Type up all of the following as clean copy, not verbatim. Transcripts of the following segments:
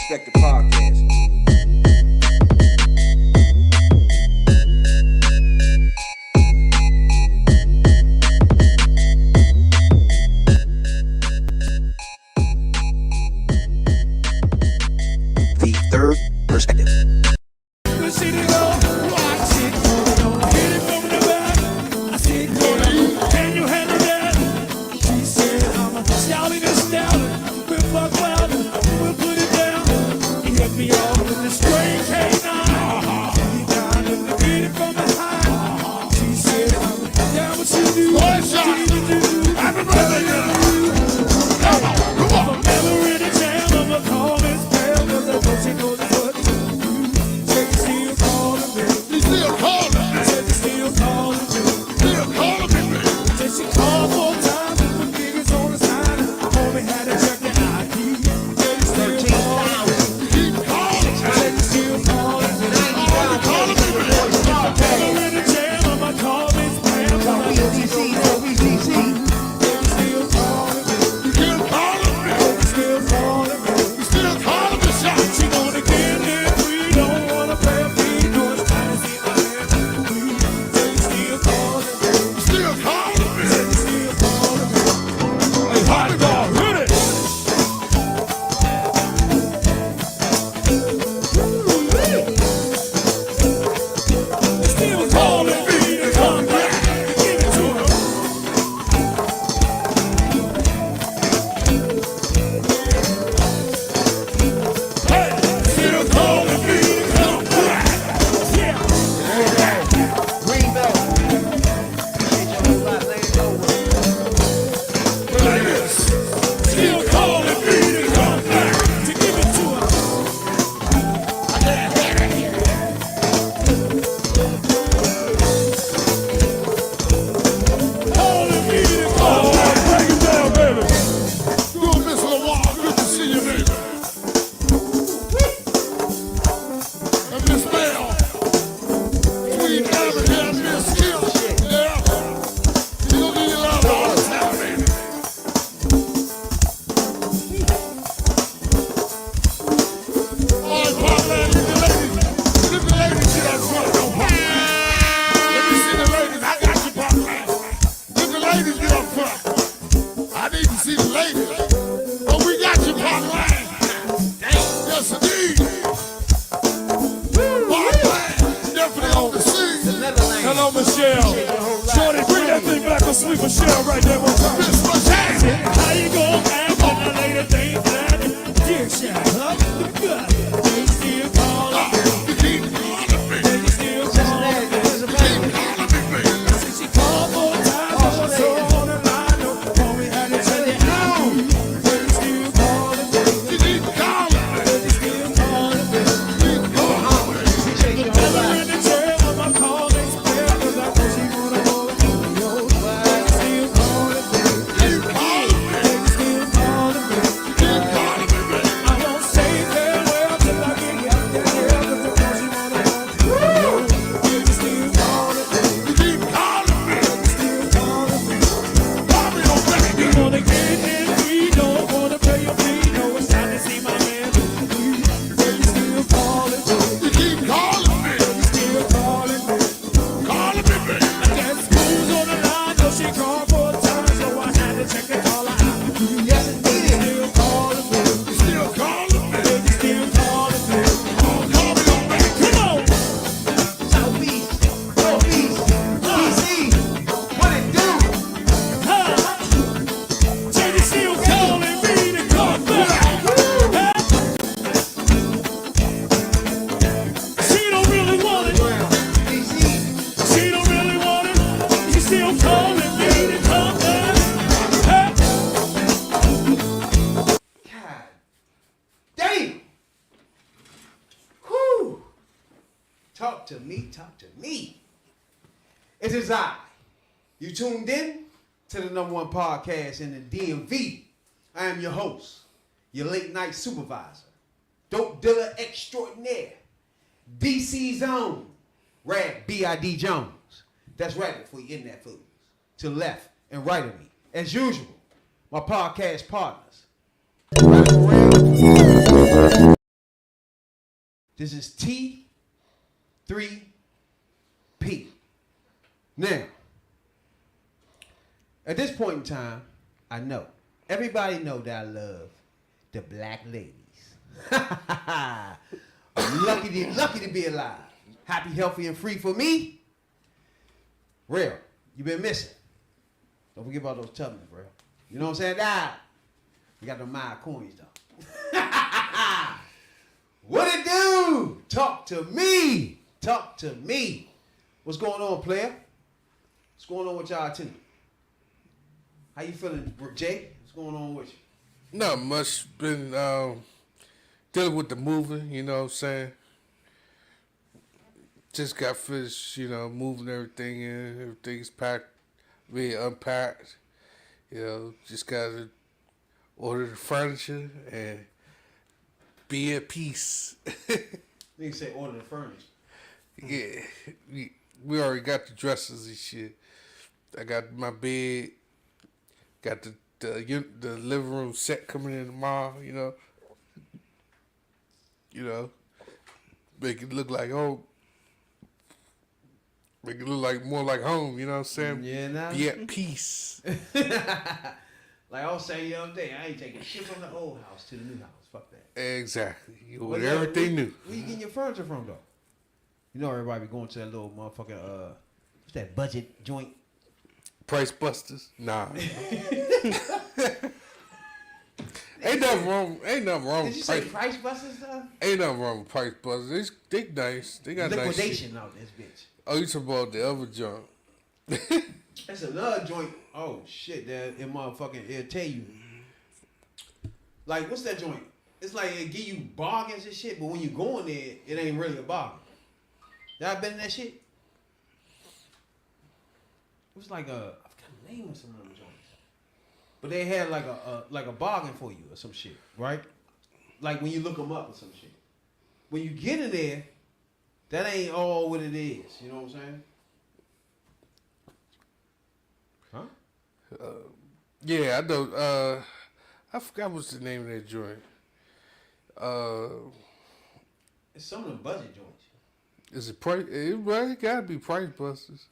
respect the podcast. The third perspective. Hello, Michelle. Shorty, bring that thing back to sweet Michelle right there one time. How you gon' act when the lady think that? Dear shot, up the gut. They still calling me. They still calling me. Since she called 4 times, I was so on the line. No, when we had each other out. They still calling me. They still calling me. Never in the chair when my call ain't spare, 'cause I know she wanna go with me. Still calling me. Still calling me. Still calling me. I won't say farewell till I get out there, 'cause I know she wanna go with me. Still calling me. Still calling me. You wanna get in free, don't wanna pay your fee. No, it's time to see my man. Still calling me. Still calling me. I got schools on the line, so she called 4 times, so I had to check it all out. Yes, indeed. Still calling me. Still calling me. Still calling me. Call me on back. Come on. Southeast, Northeast, DC, what it do? Jenny still calling me to come back. She don't really want it. DC, She don't really want it. She still calling me to come back. God damn. Whew. Talk to me, talk to me. It is I. You tuned in to the #1 podcast in the DMV. I am your host, your late night supervisor, dope dealer extraordinaire, DC's own, Rad B.I.D. Jones. That's right for your internet fools. To the left and right of me. As usual, my podcast partners. Right around. This is T3P. Now, at this point in time, I know. Everybody know that I love the black ladies. lucky to be alive. Happy, healthy, and free for me. Real, you been missing. Don't forget about those Tubmans, bro. You know what I'm saying? Ah, we got them mild coins, though. What it do? Talk to me. Talk to me. What's going on, player? What's going on with y'all, too? How you feeling, Jay? What's going on with you? Not much. Been dealing with the moving, you know what I'm saying? Just got finished, moving everything in. Everything's packed, being unpacked. Just got to order the furniture and be at peace. Nigga say order the furniture. Yeah, we already got the dressers and shit. I got my bed, got the living room set coming in tomorrow. Make it look like home. Make it look like more like home. You know what I'm saying? Yeah, nah. Be at peace. Like I was saying the other day, I ain't taking shit from the old house to the new house. Fuck that. Exactly. You want everything new. Where you getting your furniture from, though? You know everybody be going to that little motherfucking what's that budget joint? Price Busters? Nah. Ain't nothing wrong. Ain't nothing wrong. Did you say Price Busters though? Ain't nothing wrong with Price Busters. They nice. They got liquidation nice out this bitch. Oh, you talking about the other junk? That's another joint. Oh shit, that it motherfucking it'll tell you. Like what's that joint? It's like it give you bargains and shit, but when you go in there, it ain't really a bargain. Y'all been in that shit? It was like I forgot the name of some of them joints. But they had like a bargain for you or some shit, right? Like when you look them up or some shit. When you get in there, that ain't all what it is. You know what I'm saying? Huh? Yeah, I know. I forgot what's the name of that joint. It's some of the budget joints. Is it price? It gotta be Price Busters.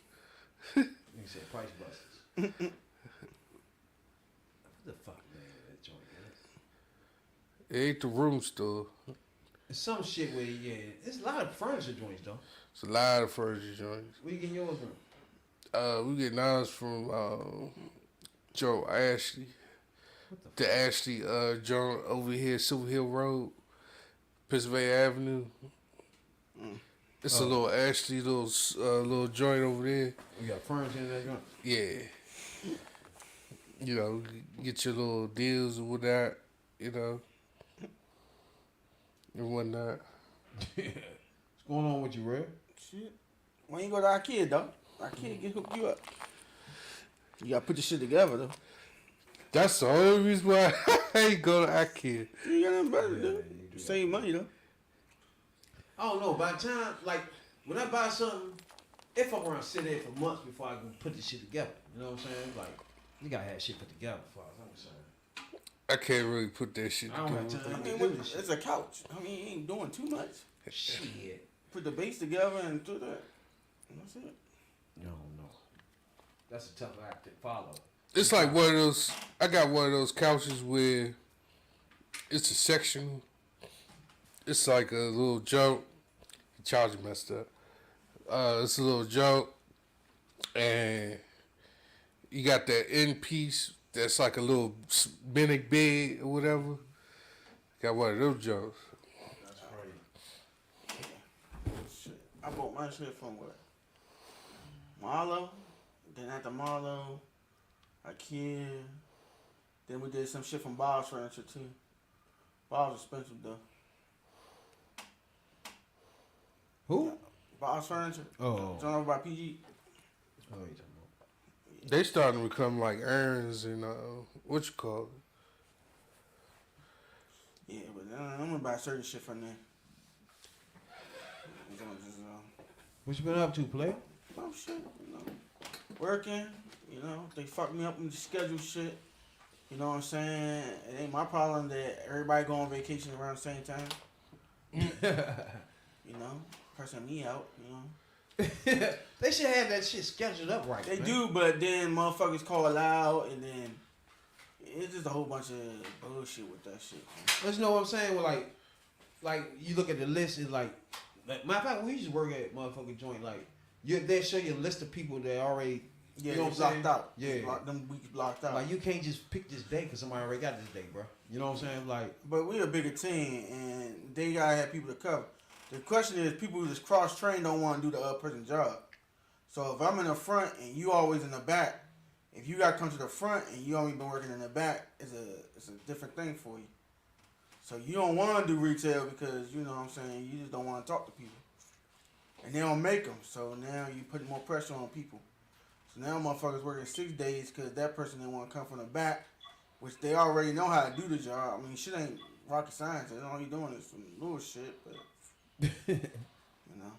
You said Price Busters. What the fuck name of that joint is? It ain't the room store. It's some shit where it's a lot of furniture joints though. It's a lot of furniture joints. Where you getting yours from? We getting ours from Joe Ashley. The Ashley joint over here, Silver Hill Road, Pennsylvania Avenue. It's a little Ashley little joint over there. You got furniture in that joint? Yeah. Get your little deals or whatnot, and whatnot. What's going on with you, Red? Shit. Why you go to IKEA, though? IKEA can hook you up. You gotta put the shit together, though. That's the only reason why I ain't go to IKEA. You got nothing better to do. Save money, though. I don't know. By the time, like, when I buy something, it fuck around sit there for months before I can put this shit together. You know what I'm saying? Like, you gotta have shit put together before I'm concerned. I can't really put that shit I don't have together. time I to mean, do this shit. it's a couch. I mean, you ain't doing too much. Shit. Put the base together and do that. And that's it. No. That's a tough act to follow. It's like one of those. I got one of those couches where it's a section. It's like a little joke. The charger messed up. It's a little joke, and you got that end piece that's like a little spinning bed or whatever. Got one of those jokes. That's crazy. Shit. I bought my shit from what? Marlo. Then after Marlo, IKEA. Then we did some shit from Bob's Furniture too. Bob's expensive though. Who? Bob's Furniture. Oh. Joined over by PG. Oh, you talking about? They starting to become like errands and what you call it. Yeah, but I'm gonna buy certain shit from there. I'm gonna just, What you been up to, player? oh shit, working. They fucked me up in the schedule shit. You know what I'm saying? It ain't my problem that everybody go on vacation around the same time. you know, cursing me out, you know. They should have that shit scheduled up right. They man. do, but then motherfuckers call out, and then it's just a whole bunch of bullshit with that shit. Man. You know what I'm saying? Well, like you look at the list, it's like matter of fact, we used to work at motherfucking joint. Like they show you a list of people that already Yeah, you know it's what I'm blocked saying? out. Yeah, Them weeks blocked out. like you can't just pick this day because somebody already got this day, bro. You know what I'm saying? Like, But we a bigger team, and they gotta have people to cover. The question is, people who just cross train don't want to do the other person's job. So if I'm in the front and you always in the back, if you gotta come to the front and you only been working in the back, it's a different thing for you. So you don't want to do retail because you know what I'm saying. You just don't want to talk to people, and they don't make them. So now you put more pressure on people. So now motherfuckers working 6 days because that person didn't want to come from the back, which they already know how to do the job. I mean, shit ain't rocket science. All you doing is some little shit, but you know.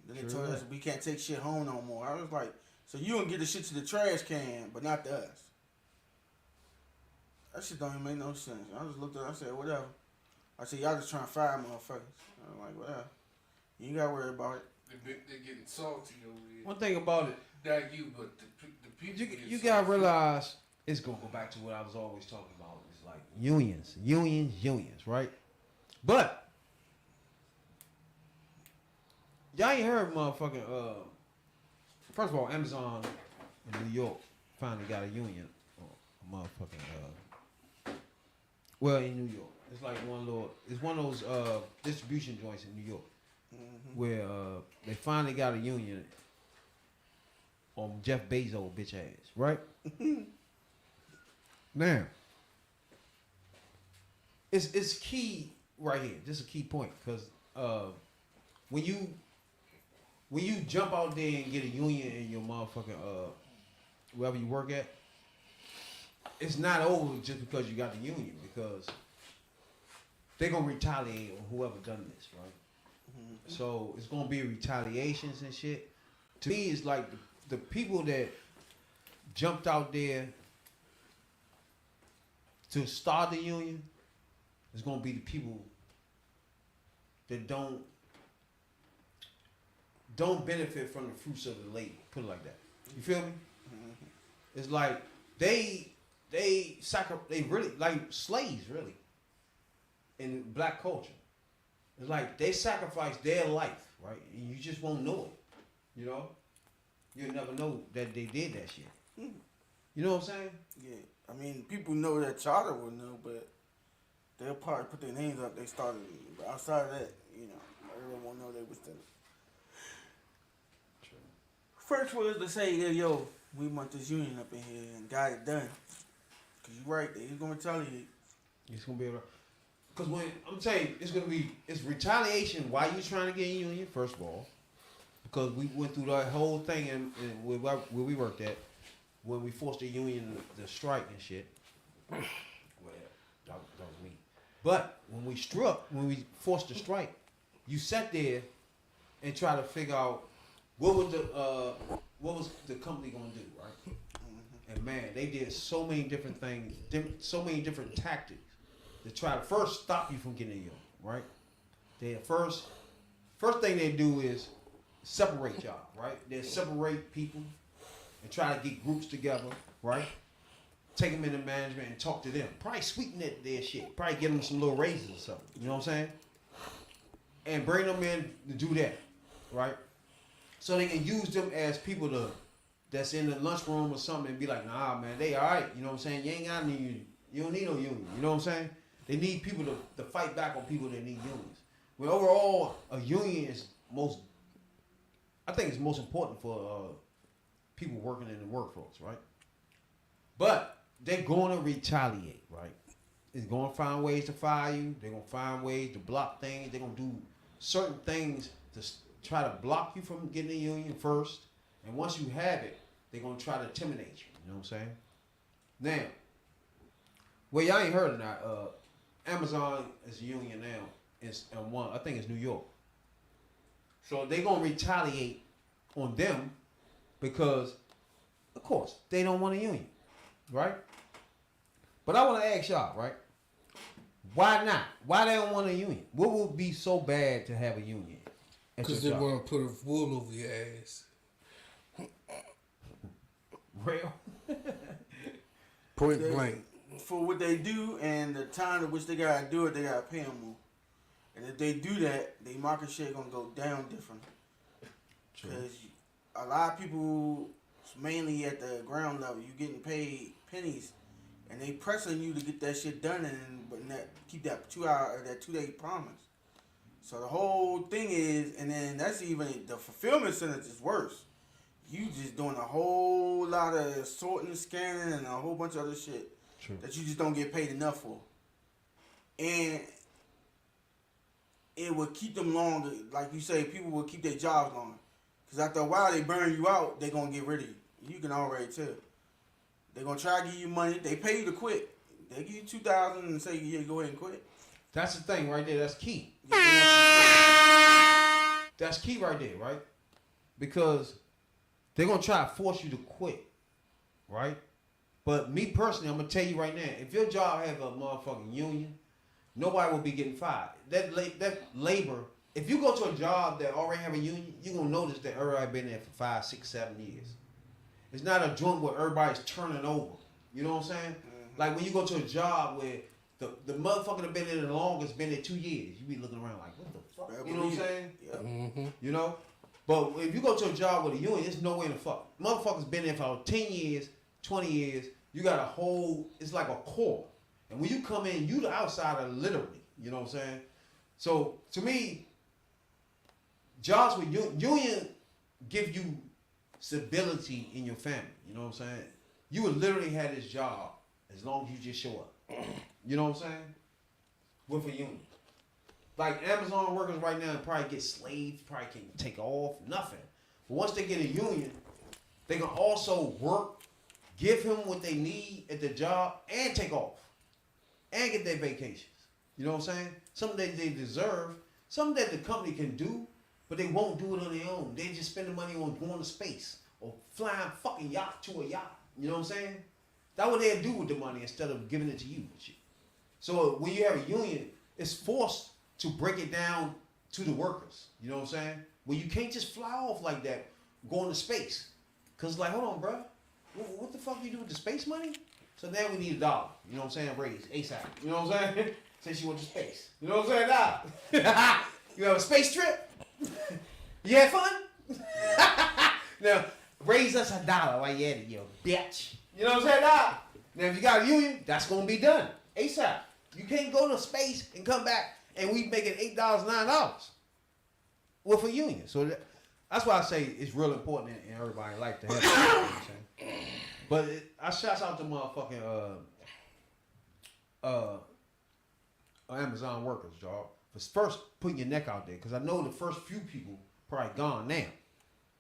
Then they told us we can't take shit home no more. I was like, so you gonna get the shit to the trash can, but not to us. That shit don't even make no sense. I just looked at it, I said, whatever. I said, y'all just trying to fire motherfuckers. I'm like, whatever. You ain't gotta worry about it. They're getting salty over here. one thing about it, Not you, but the people. you gotta realize it's gonna go back to what I was always talking about. It's like unions, right? But y'all ain't heard motherfucking first of all, Amazon in New York finally got a union. Well, in New York, it's like it's one of those distribution joints in New York where they finally got a union on Jeff Bezos bitch ass, right? Now, it's key right here. This is a key point because when you jump out there and get a union in your motherfucking wherever you work at, it's not over just because you got the union because they're gonna retaliate on whoever done this, right? So it's gonna be retaliations and shit. To me, it's like the people that jumped out there to start the union is gonna be the people that don't benefit from the fruits of the labor. Put it like that. You feel me? It's like they really like slaves really in black culture. It's like they sacrificed their life, right? And you just won't know it. You know? You'll never know that they did that shit. You know what I'm saying? Yeah, I mean, people know that charter will know, but they'll probably put their names up. They started, but outside of that, you know, everyone won't know they was there. First was to say, yo, we want this union up in here and got it done. Cause you're right, they ain't gonna retaliate. It's gonna be because when I'm telling you, it's retaliation. Why you trying to get a union? First of all, because we went through that whole thing and where we worked at when we forced the union to strike and shit. Well, that was me. But when we forced the strike, you sat there and try to figure out what was the company gonna do, right? And man, they did so many different things, so many different tactics to try to first stop you from getting a union, right? They first thing they do is separate y'all, right? They separate people and try to get groups together, right? Take them into management and talk to them. Probably sweeten their shit. Probably give them some little raises or something. You know what I'm saying? And bring them in to do that, right? So they can use them as people that's in the lunchroom or something and be like, nah, man, they all right. You know what I'm saying? You ain't got any union. You don't need no union. You know what I'm saying? They need people to fight back on people that need unions. Well, overall, a union is I think it's most important for people working in the workforce, right? But they're going to retaliate, right? They're going to find ways to fire you. They're going to find ways to block things. They're going to do certain things to try to block you from getting a union first. And once you have it, they're going to try to intimidate you. You know what I'm saying? Now, well, y'all ain't heard of that. Amazon is a union now. It's I think it's New York. So they're going to retaliate on them because, of course, they don't want a union, right? But I want to ask y'all, right? Why not? Why they don't want a union? What would be so bad to have a union? Because they want to put a wool over your ass. Real. Point blank. For what they do and the time in which they gotta do it, they gotta pay them more. And if they do that, their market share gonna go down different. Because a lot of people, mainly at the ground level, you getting paid pennies, and they pressing you to get that shit done but not keep that 2-day promise. So the whole thing is, and then that's even the fulfillment centers is worse. You just doing a whole lot of sorting, scanning, and a whole bunch of other shit that you just don't get paid enough for. And it will keep them longer. Like you say, people will keep their jobs longer. Because after a while, they burn you out, they're going to get rid of you. You can already tell. They're going to try to give you money. They pay you to quit. They give you $2,000 and say, yeah, go ahead and quit. That's the thing right there. That's key. That's key right there, right? Because they're going to try to force you to quit, right? But me personally, I'm going to tell you right now, if your job have a motherfucking union, nobody will be getting fired. That labor, if you go to a job that already have a union, you're going to notice that everybody been there for 5, 6, 7 years. It's not a joint where everybody's turning over. You know what I'm saying? Mm-hmm. Like when you go to a job where the motherfucker that been there the longest been there 2 years, you be looking around like, what the fuck? You know what I'm saying? Yeah. Mm-hmm. You know? But if you go to a job with a union, it's no way in the fuck. Motherfuckers been there for 10 years, 20 years. You got a whole, it's like a core. And when you come in, you the outsider literally. You know what I'm saying? So to me, jobs with union give you stability in your family. You know what I'm saying? You would literally have this job as long as you just show up. You know what I'm saying? With a union. Like Amazon workers right now probably get slaves, probably can't take off, nothing. But once they get a union, they can also work, give him what they need at the job, and take off. And get their vacations. You know what I'm saying? Something that they deserve, something that the company can do, but they won't do it on their own. They just spend the money on going to space or flying fucking yacht to a yacht. You know what I'm saying? That's what they'll do with the money instead of giving it to you. So when you have a union, it's forced to break it down to the workers. You know what I'm saying? Well, you can't just fly off like that, going to space. Because like, hold on, bro. What the fuck you do with the space money? So now we need $1. You know what I'm saying? Raise ASAP. You know what I'm saying? Since you went to space. You know what I'm saying? Now, you have a space trip? You had fun? Now, raise us $1 while you at it, yo, bitch. You know what I'm saying? Now, if you got a union, that's going to be done. ASAP. You can't go to space and come back and we making $8, $9 with a union. So that's why I say it's real important in everybody's life to have it. You know what I'm saying? But I shouts out to motherfucking Amazon workers, y'all. For first putting your neck out there. Because I know the first few people probably gone now.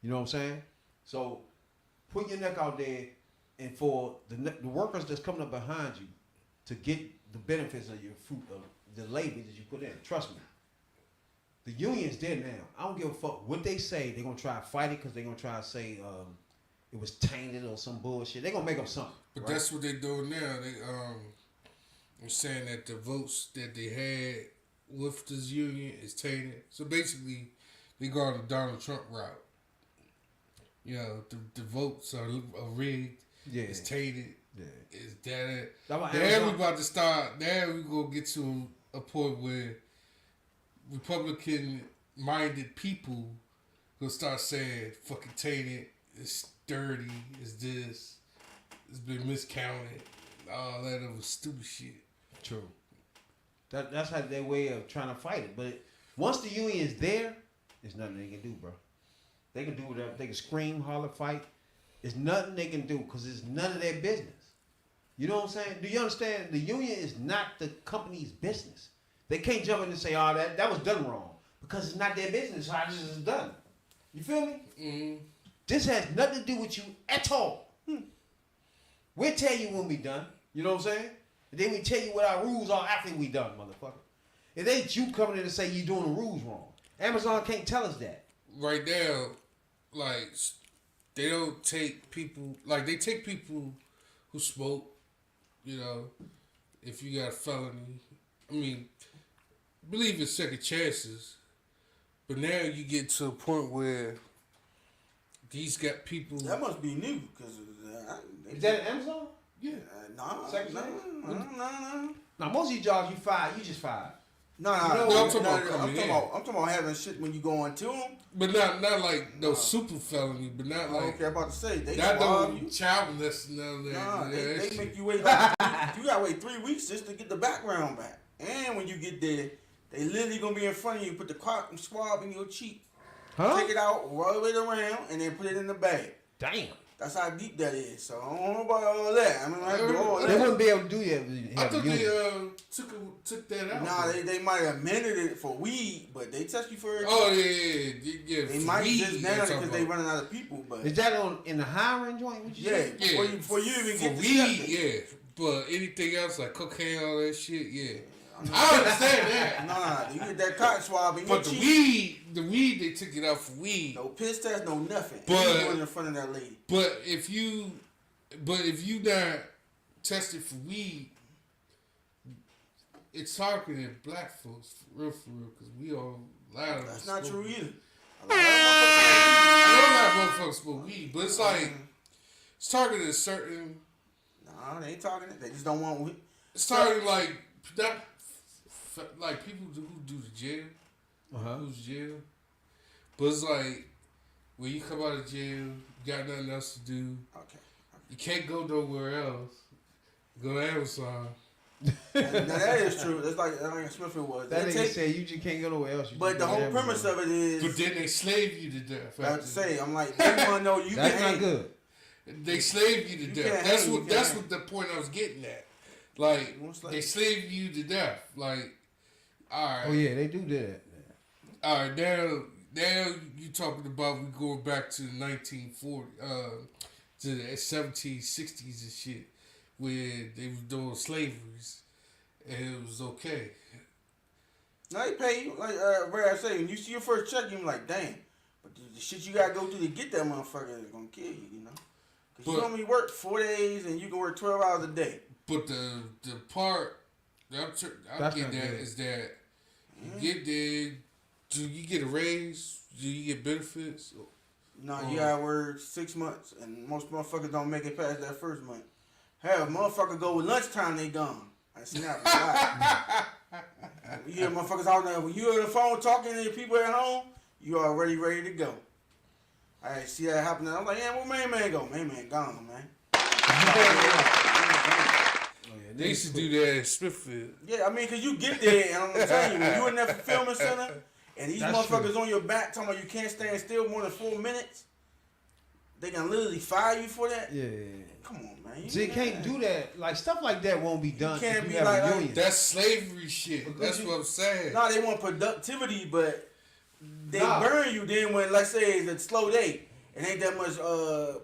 You know what I'm saying? So put your neck out there, and for the workers that's coming up behind you to get the benefits of your fruit of the labor that you put in. Trust me. The union's there now. I don't give a fuck what they say. They're going to try to fight it because they're going to try to say it was tainted or some bullshit. They're going to make up something. But right? that's what they're doing now. They're saying that the votes that they had with this union is tainted. So basically, they go on the Donald Trump route. You know, the votes are rigged. Yeah. It's tainted. Yeah. It's that. Now we about to start. Now we gonna get to a point where Republican-minded people gonna start saying "fucking tainted." It's dirty. It's this. It's been miscounted. All that other stupid shit. True. That's how their way of trying to fight it. But once the union is there, there's nothing they can do, bro. They can do whatever. They can scream, holler, fight. There's nothing they can do because it's none of their business. You know what I'm saying? Do you understand? The union is not the company's business. They can't jump in and say, "Oh, that was done wrong," because it's not their business. How this is done. You feel me? Mm-hmm. This has nothing to do with you at all. We'll tell you when we done. You know what I'm saying? And then we tell you what our rules are after we done, motherfucker. It ain't you coming in and say you're doing the rules wrong. Amazon can't tell us that. Right now, like, they don't take people, like, they take people who smoke, you know, if you got a felony, I mean, believe in second chances, but now you get to a point where these got people. That must be new, because Is that Amazon? Yeah. nah, Second nah, chance? nah. Now most of these jobs you fired, you just fired. No, No, I'm talking about coming in. I'm talking about having shit when you go into them. But not like no super felony, but not like Okay, I'm about to say they not swab no you. child molesting, none of that. Nah, that they shit. make you wait. You gotta wait 3 weeks just to get the background back. And when you get there, they literally gonna be in front of you, put the cotton swab in your cheek, take it out, roll it around, and then put it in the bag. Damn. That's how deep that is. So I don't know about all that. I mean, I have to do all They that. wouldn't be able to do that. If you I have a thought union. they took that out. Nah, they might have amended it for weed, but they test you for it. Oh yeah. They for might weed, just now you're because talking they about. running out of people. But Is that on in the hiring joint? What you yeah, say? Yeah. before you even For get the weed, step. yeah. But anything else like cocaine, all that shit, yeah. I understand that. Nah, you get that cotton swab in your But cheek. the weed, they took it out for weed. No piss test, no nothing. But- And you going in front of that lady. But if you not tested for weed, it's targeting black folks for real, because we all loud. That's not true either. I know a lot of motherfuckers smoke weed, but it's like it's targeted certain. Nah, they ain't talking it. They just don't want weed. It's targeted like not like people who do the jail, who's jail. But it's like when you come out of jail, you got nothing else to do. Okay. You can't go nowhere else. Go to Amazon. Now that is true. That's like Smithfield was. That They nigga take- said you just can't go nowhere else. You but just the go whole to premise Amazon. of it is, But then they slave you to death. I after say, I'm like, they want to know you That's can not hang. good. They slave you to You death. can't That's hang, what you that's can't what the point I was getting at. Like You want slave? they slave you to death. Like, all right, Oh yeah, they do that. all right. Now you talking about we going back to the 1940, to the 1760s and shit, where they was doing slaveries, and it was okay. Now they pay you, like Ray I say, when you see your first check, you're like, damn. But the shit you gotta go through to get that motherfucker is gonna kill you, you know? Because you But- only work 4 days and you can work 12 hours a day. But the part that I'm That's getting not at good. is that you get there. Do you get a raise? Do you get benefits? No, you gotta work 6 months, and most motherfuckers don't make it past that first month. Hell, motherfucker go with lunchtime, they gone. I snap. You hear motherfuckers out there, when you on the phone talking to your people at home, you already ready to go. I see that happening. I'm like, yeah, where Main Man go? Main Man gone, man. They used to do that at Smithfield. Yeah, I mean, because you get there, and I'm telling you, when you in that fulfillment center, and these That's motherfuckers true. on your back talking about you can't stand still more than 4 minutes, they can literally fire you for that? Yeah. Come on, man. So you can't do that. Like stuff like that won't be done. can't if you be have like- a union. That's slavery shit. That's what I'm saying. No, they want productivity, but they Nah. burn you then when, let's say, it's a slow day, and ain't that much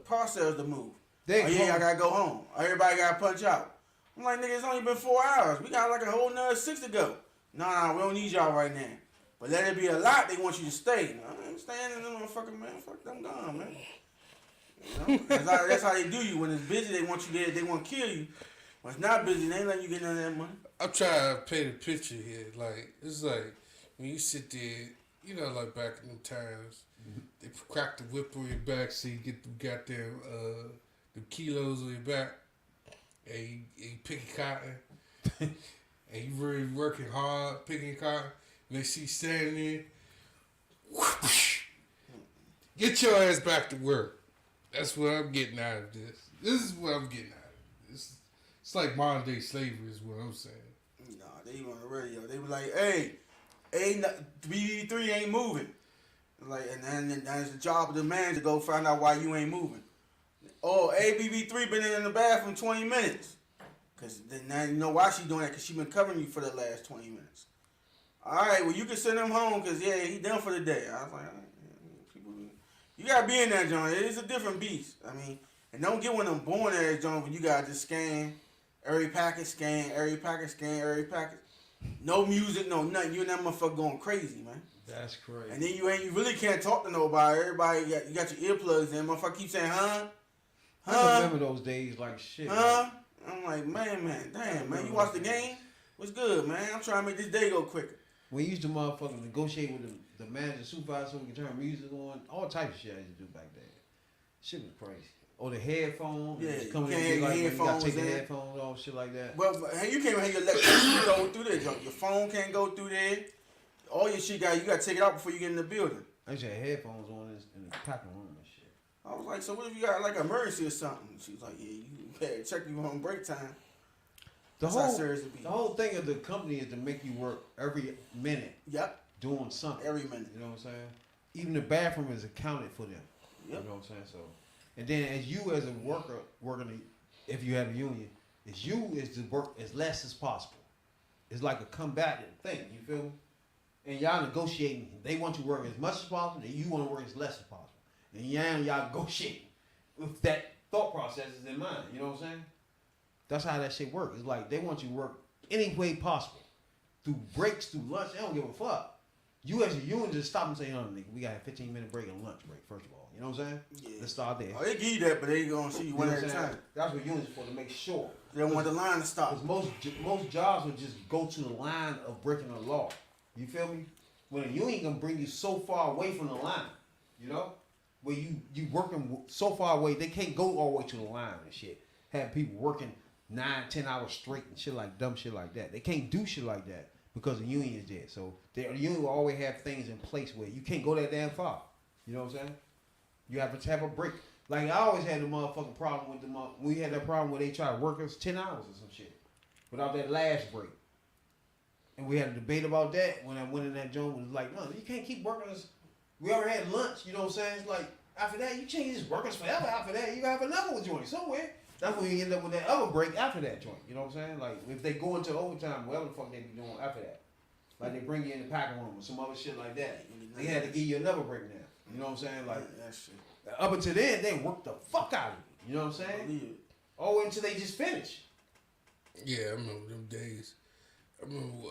parcels to move. They Oh, yeah, I gotta go home. Everybody gotta punch out. I'm like, nigga, it's only been 4 hours. We got like a whole nother 6 to go. Nah, we don't need y'all right now. But let it be a lot, they want you to stay. I ain't staying in them motherfucker, man. Fuck them gone, man. You know? That's how they do you. When it's busy, they want you there. They want to kill you. When it's not busy, they ain't letting you get none of that money. I'm trying to paint a picture here. Like, it's like when you sit there, you know, like back in them times, they crack the whip on your back so you get them goddamn the kilos on your back, and you picking cotton, and you really working hard picking cotton, and they see you standing there, get your ass back to work. That's what I'm getting out of this. This is what I'm getting out of it. It's like modern day slavery is what I'm saying. Nah, they on the radio. They were like, hey, BB3 ain't moving. Like, and then it's the job of the man to go find out why you ain't moving. Oh, ABB3 been in the bathroom 20 minutes. Because then now you know why she doing that, because she been covering you for the last 20 minutes. All right, well, you can send him home because, yeah, he done for the day. I was like, all right, people, you got to be in that joint. It is a different beast. I mean, and don't get one of them born ass joints when you got to just scan every packet, scan every packet, scan every packet. No music, no nothing. You and that motherfucker going crazy, man. That's crazy. And then you really can't talk to nobody. Everybody, you got your earplugs in. Motherfucker keep saying, huh? I remember those days like shit. Huh? I'm like, man, damn, man. You watch the game? What's good, man? I'm trying to make this day go quicker. We used to motherfucking negotiate with the manager, supervisor, so we could turn music on. All types of shit I used to do back then. Shit was crazy. Or the headphones. Yeah, just coming you in can't like, have you gotta headphones take the in. headphones off, shit like that. Well, you can't have your electricity go through there, junk. Your phone can't go through there. All your shit you gotta take it out before you get in the building. I used to have headphones on in the packing room and shit. I was like, so what if you got like an emergency or something? She was like, yeah, you better check you on break time. The That's how whole, serious it be. the whole thing of the company is to make you work every minute Yep, doing something. every minute. You know what I'm saying? Even the bathroom is accounted for them. Yep. You know what I'm saying? So, and then as you as a worker working, if you have a union, is to work as less as possible. It's like a combatant thing. You feel me? And y'all negotiating. They want you to work as much as possible, and you want to work as less as possible. And y'all negotiating with that thought process is in mind. You know what I'm saying? That's how that shit works. It's like they want you to work any way possible. Through breaks, through lunch, they don't give a fuck. You as a union just stop and say, "No, nigga, we got a 15-minute break and lunch break, first of all." You know what I'm saying? Yeah. Let's start there. Oh, they give you that, but they gonna see you You know one what at I'm a saying? time. That's what unions for, to make sure. They don't want the line to stop. Because most jobs would just go to the line of breaking the law. You feel me? When a union gonna bring you so far away from the line, you know? Where you working so far away, they can't go all the way to the line and shit. Have people working 9-10 hours straight and shit like dumb shit like that. They can't do shit like that because the union is there. So the union will always have things in place where you can't go that damn far. You know what I'm saying? You have to have a break. Like I always had the motherfucking problem with we had that problem where they try to work us 10 hours or some shit without that last break. And we had a debate about that when I went in that joint. Was like, no, you can't keep working us. We already had lunch, you know what I'm saying? It's like, after that, you can't just work us forever. After that, you have another joint somewhere. That's when you end up with that other break after that joint. You know what I'm saying? Like, if they go into overtime, whatever the fuck they be doing after that. Like, they bring you in the packing room or some other shit like that. They had to give you another break now. You know what I'm saying? Like, That shit. up until then, they work the fuck out of you. You know what I'm saying? Believe it. All the way until they just finish. Yeah, I remember them days. I remember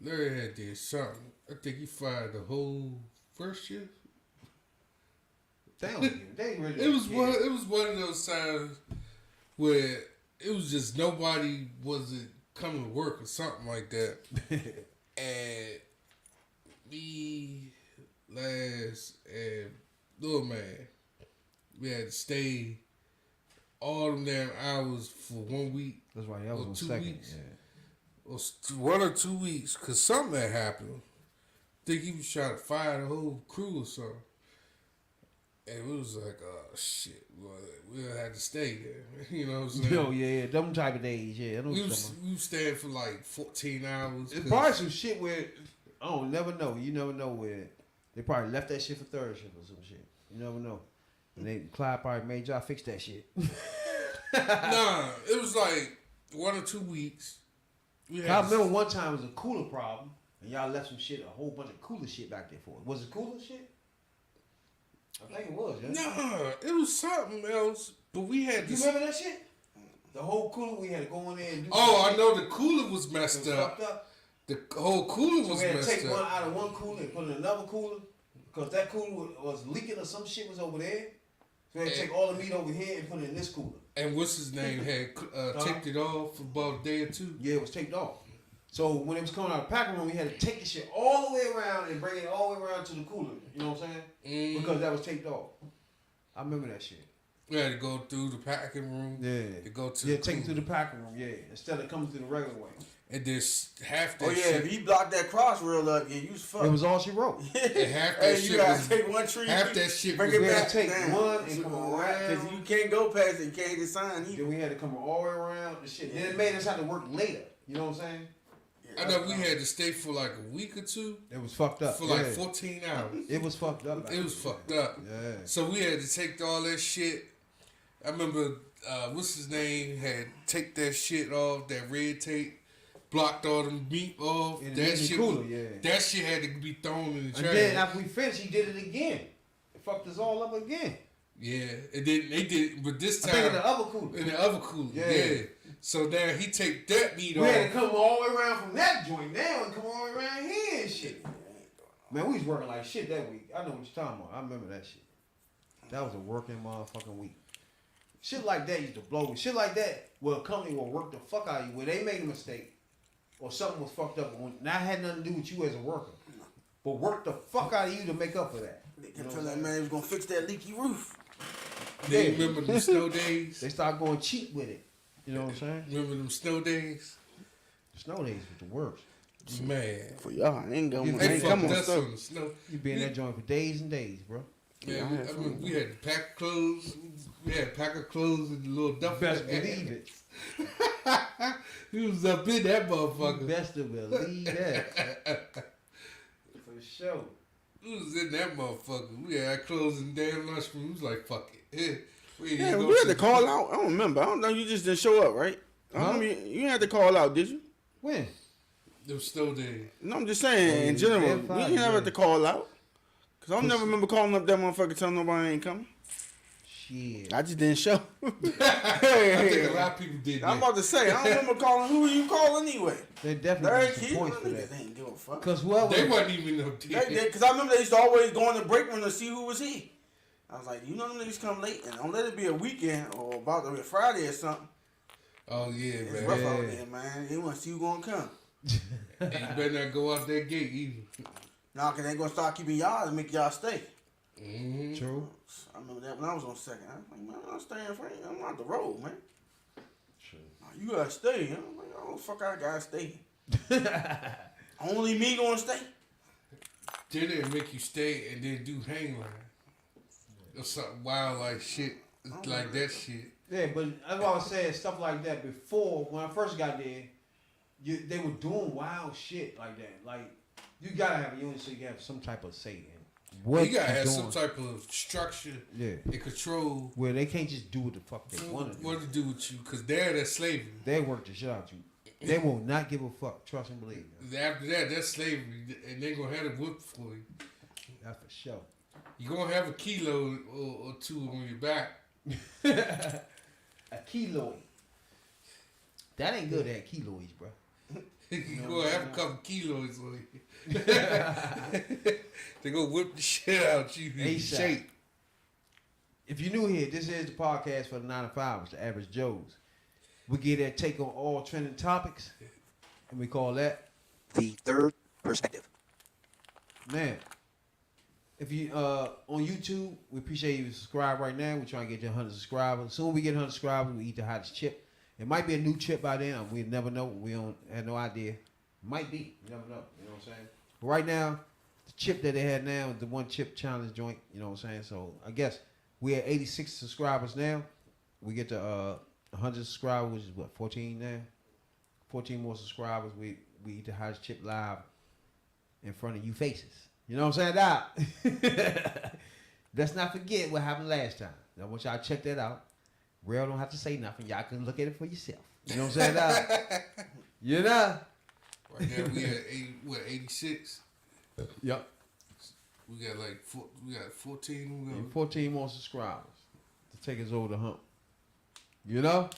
Larry had did something. I think he fired the whole first shift. They don't give it. They really It was don't care. one of those times where it was just nobody wasn't coming to work or something like that. And me, Laz, and Lil Man, we had to stay all them damn hours for 1 week. That's why y'all was Or on 2 second. weeks. Yeah. Or 1 or 2 weeks, because something had happened. I think he was trying to fire the whole crew or something. And it was like, oh, shit. Well, we'll have to stay there. You know what I'm saying? Yo, yeah, them type of days, yeah. I know We what was staying for like 14 hours. it's 'cause- probably some shit where, I don't never know. You never know where they probably left that shit for third shift or some shit. You never know. And Clyde probably made y'all fix that shit. Nah, it was like 1 or 2 weeks. We I had remember one time it was a cooler problem, and y'all left some shit, a whole bunch of cooler shit back there for it. Was it cooler shit? I think it was, yeah. Nah, it was something else. But we had You this. remember that shit? The whole cooler, we had to go in there and do Oh, some I know the cooler was shit. messed It was up. fucked up. The whole cooler So was we had to messed take one up. out of one cooler and put in another cooler because that cooler was leaking or some shit was over there. So we had to take all the meat over here and put it in this cooler. And what's his name had taped it off for about a day or two. Yeah, it was taped off. So when it was coming out of the packing room, we had to take the shit all the way around and bring it all the way around to the cooler. You know what I'm saying? Because that was taped off. I remember that shit. We had to go through the packing room. Yeah. To go to Yeah, the take it through cooler. the packing room, yeah. Instead of coming through the regular way. And this half that Oh yeah, shit. if he blocked that cross real up, yeah, you was fucked. It was all she wrote. And half that Hey, you shit gotta was take one tree. half that shit bring was it we had back. to take down. one and come around. Because you can't go past it. You can't hit the sign either. Then we had to come all the way around the shit. Then it made us have to work later. You know what I'm saying? I know we had to stay for like a week or two It was fucked up. for like 14 hours. It was fucked up. It was fucked up. Yeah. So we had to take all that shit. I remember what's his name had take that shit off, that red tape, blocked all them meat off. In That the shit, cooler, yeah. that shit had to be thrown in the And trash. then after we finished, he did it again. It fucked us all up again. Yeah, and then they did, but this I time think in the other cooler. in the other cooler. Yeah. Yeah. So now he take that meat We had to off. come all the way around from that joint now and come all the way around here and shit. Man, we was working like shit that week. I know what you're talking about. I remember that shit. That was a working motherfucking week. Shit like that used to blow me. Shit like that, where a company will work the fuck out of you, where they made a mistake, or something was fucked up, that had nothing to do with you as a worker, but work the fuck out of you to make up for that. They kept telling that man he was gonna fix that leaky roof. They remember them snow days? They start going cheap with it. You know what I'm saying? Remember them snow days? Snow days was the worst. Man. For y'all, I ain't going. They Ain't come fucked on us stuff. on the snow. You be in that joint for days and days, bro. Yeah, I mean, we had to pack clothes. We had a pack of clothes in the little duffel. Best believe it. He was up in that You motherfucker. best to believe that. For sure. We was in that motherfucker. We had clothes in the damn lunchroom. We was like, fuck it. We Yeah, we had to call out. I don't remember. I don't know. You just didn't show up, right? I don't Huh? remember you had to call out, did you? When? Them snow days. No, I'm just saying in general. yeah, We fine, didn't have yeah. to call out. Cause I don't never remember calling up that motherfucker telling nobody I ain't coming. Shit. I just didn't show. I think a lot of people did I'm that. about to say, I don't remember calling. Who you calling anyway? They definitely Larry get some Keith? points for Niggas that. ain't give a fuck. Because whoever. They wasn't even up there. Because I remember they used to always go in the break room to see who was here. I was like, you know them niggas come late and don't let it be a weekend or about to be a Friday or something. Oh, yeah, It's man. rough out there, man. They want to see who gonna come. And you better not go out that gate either. Nah, cause they gonna start keeping y'all and make y'all stay. Mm-hmm. True. I remember that when I was on second. I was like, man, I'm staying for you. I'm on the road, man. True. Nah, you gotta stay. I'm like, oh, fuck, I gotta stay. Only me gonna stay. Then they make you stay and then do hang line. Or something wild like shit. It's like that shit. Yeah, but that's why I was saying stuff like that before. When I first got there, they were doing wild shit like that. Like, you gotta have a unit so you have some type of say in what You gotta you're have doing. some type of structure Yeah. and control Where they can't just do what the fuck they want to do. what to do with you, because they're that slavery. They work the shit out you. They will not give a fuck. Trust and believe me. After that, that's slavery, and they're gonna have a whip for you. That's for sure. You're gonna have a kilo or two on your back. A keloid. That ain't good to have keloids, bro. You're gonna have a couple kilos on you. They're gonna whip the shit out you in ASAP. shape. If you're new here, this is the podcast for the 9 to 5, the average Joes. We get that take on all trending topics, and we call that, The third perspective. man. If you on YouTube, we appreciate you subscribe right now. We're trying to get to 100 subscribers. Soon we get 100 subscribers, we eat the hottest chip. It might be a new chip by then. We never know. We don't have no idea. Might be. You never know. You know what I'm saying? But right now, the chip that they had now is the one chip challenge joint. You know what I'm saying? So I guess we're at 86 subscribers now. We get to 100 subscribers, which is what, 14 now? 14 more subscribers. We eat the hottest chip live in front of you faces. You know what I'm saying? Doc? Let's not forget what happened last time. I want y'all to check that out. Real don't have to say nothing. Y'all can look at it for yourself. You know what I'm saying? Doc? You know? Right now we at 86. Yep. We got like 14. We got 14 more subscribers to take us over the hump. You know?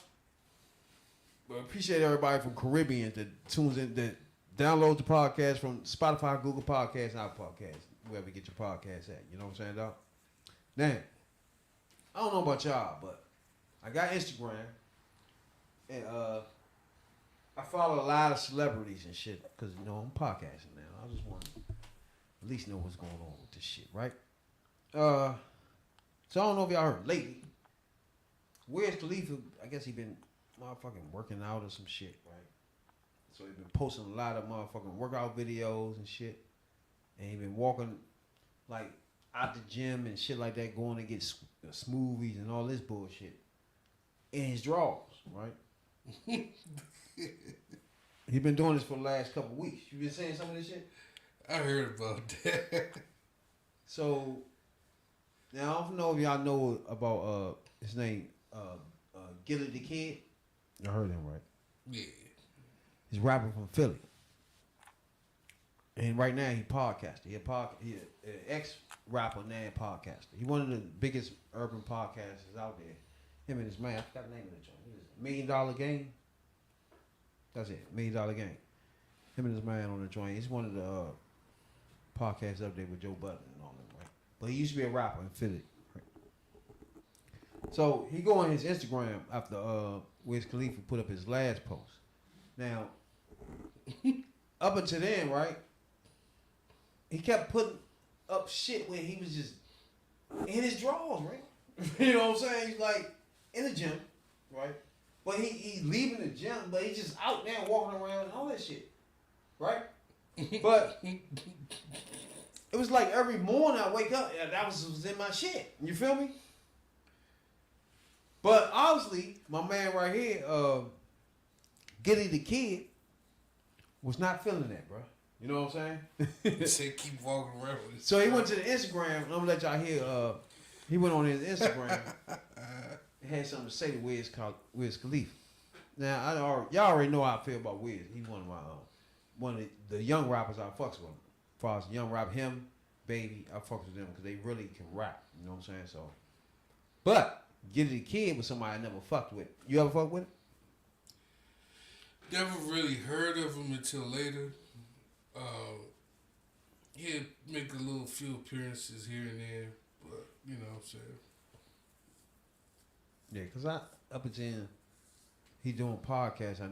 But appreciate everybody from Caribbean that tunes in, that download the podcast from Spotify, Google Podcasts, and Apple Podcasts, wherever you get your podcasts at. You know what I'm saying, dog? Now, I don't know about y'all, but I got Instagram, and I follow a lot of celebrities and shit, because, you know, I'm podcasting now. I just want to at least know what's going on with this shit, right? So I don't know if y'all heard lately. Wiz Khalifa, I guess he been motherfucking working out or some shit, right? So he been posting a lot of motherfucking workout videos and shit. And he been walking like out the gym and shit like that, going to get smoothies and all this bullshit in his drawers, right? He been doing this for the last couple weeks. You been saying some of this shit? I heard about that. So now I don't know if y'all know about his name, Gilly the Kid. I heard him, right? Yeah. He's a rapper from Philly. And right now he podcaster. He an ex-rapper now podcaster. He one of the biggest urban podcasters out there. Him and his man, I forgot the name of the joint. What is it? $1 Million Game? That's it, $1 Million Game. Him and his man on the joint. He's one of the podcasts up there with Joe Budden and all them, right? But he used to be a rapper in Philly. Right? So he go on his Instagram after Wiz Khalifa put up his last post. Now, up until then, right? He kept putting up shit when he was just in his drawers, right? You know what I'm saying? He's like in the gym, right? But he leaving the gym, but he's just out there walking around and all that shit, right? But it was like every morning I wake up, yeah, that was in my shit. You feel me? But obviously, my man right here, Gilly the Kid, was not feeling that, bro. You know what I'm saying? He said keep walking around with it. So he went to the Instagram. I'm gonna let y'all hear. He went on his Instagram. and had something to say to Wiz Khalifa. Now y'all already know how I feel about Wiz. He's one of the young rappers I fucks with. As far as young rap, him, Baby, I fucks with them because they really can rap. You know what I'm saying? So, but Get It the Kid was somebody I never fucked with. You ever fuck with him? Never really heard of him until later. He'd make a little few appearances here and there, but you know what I'm saying. Yeah, because up until he doing podcasts, I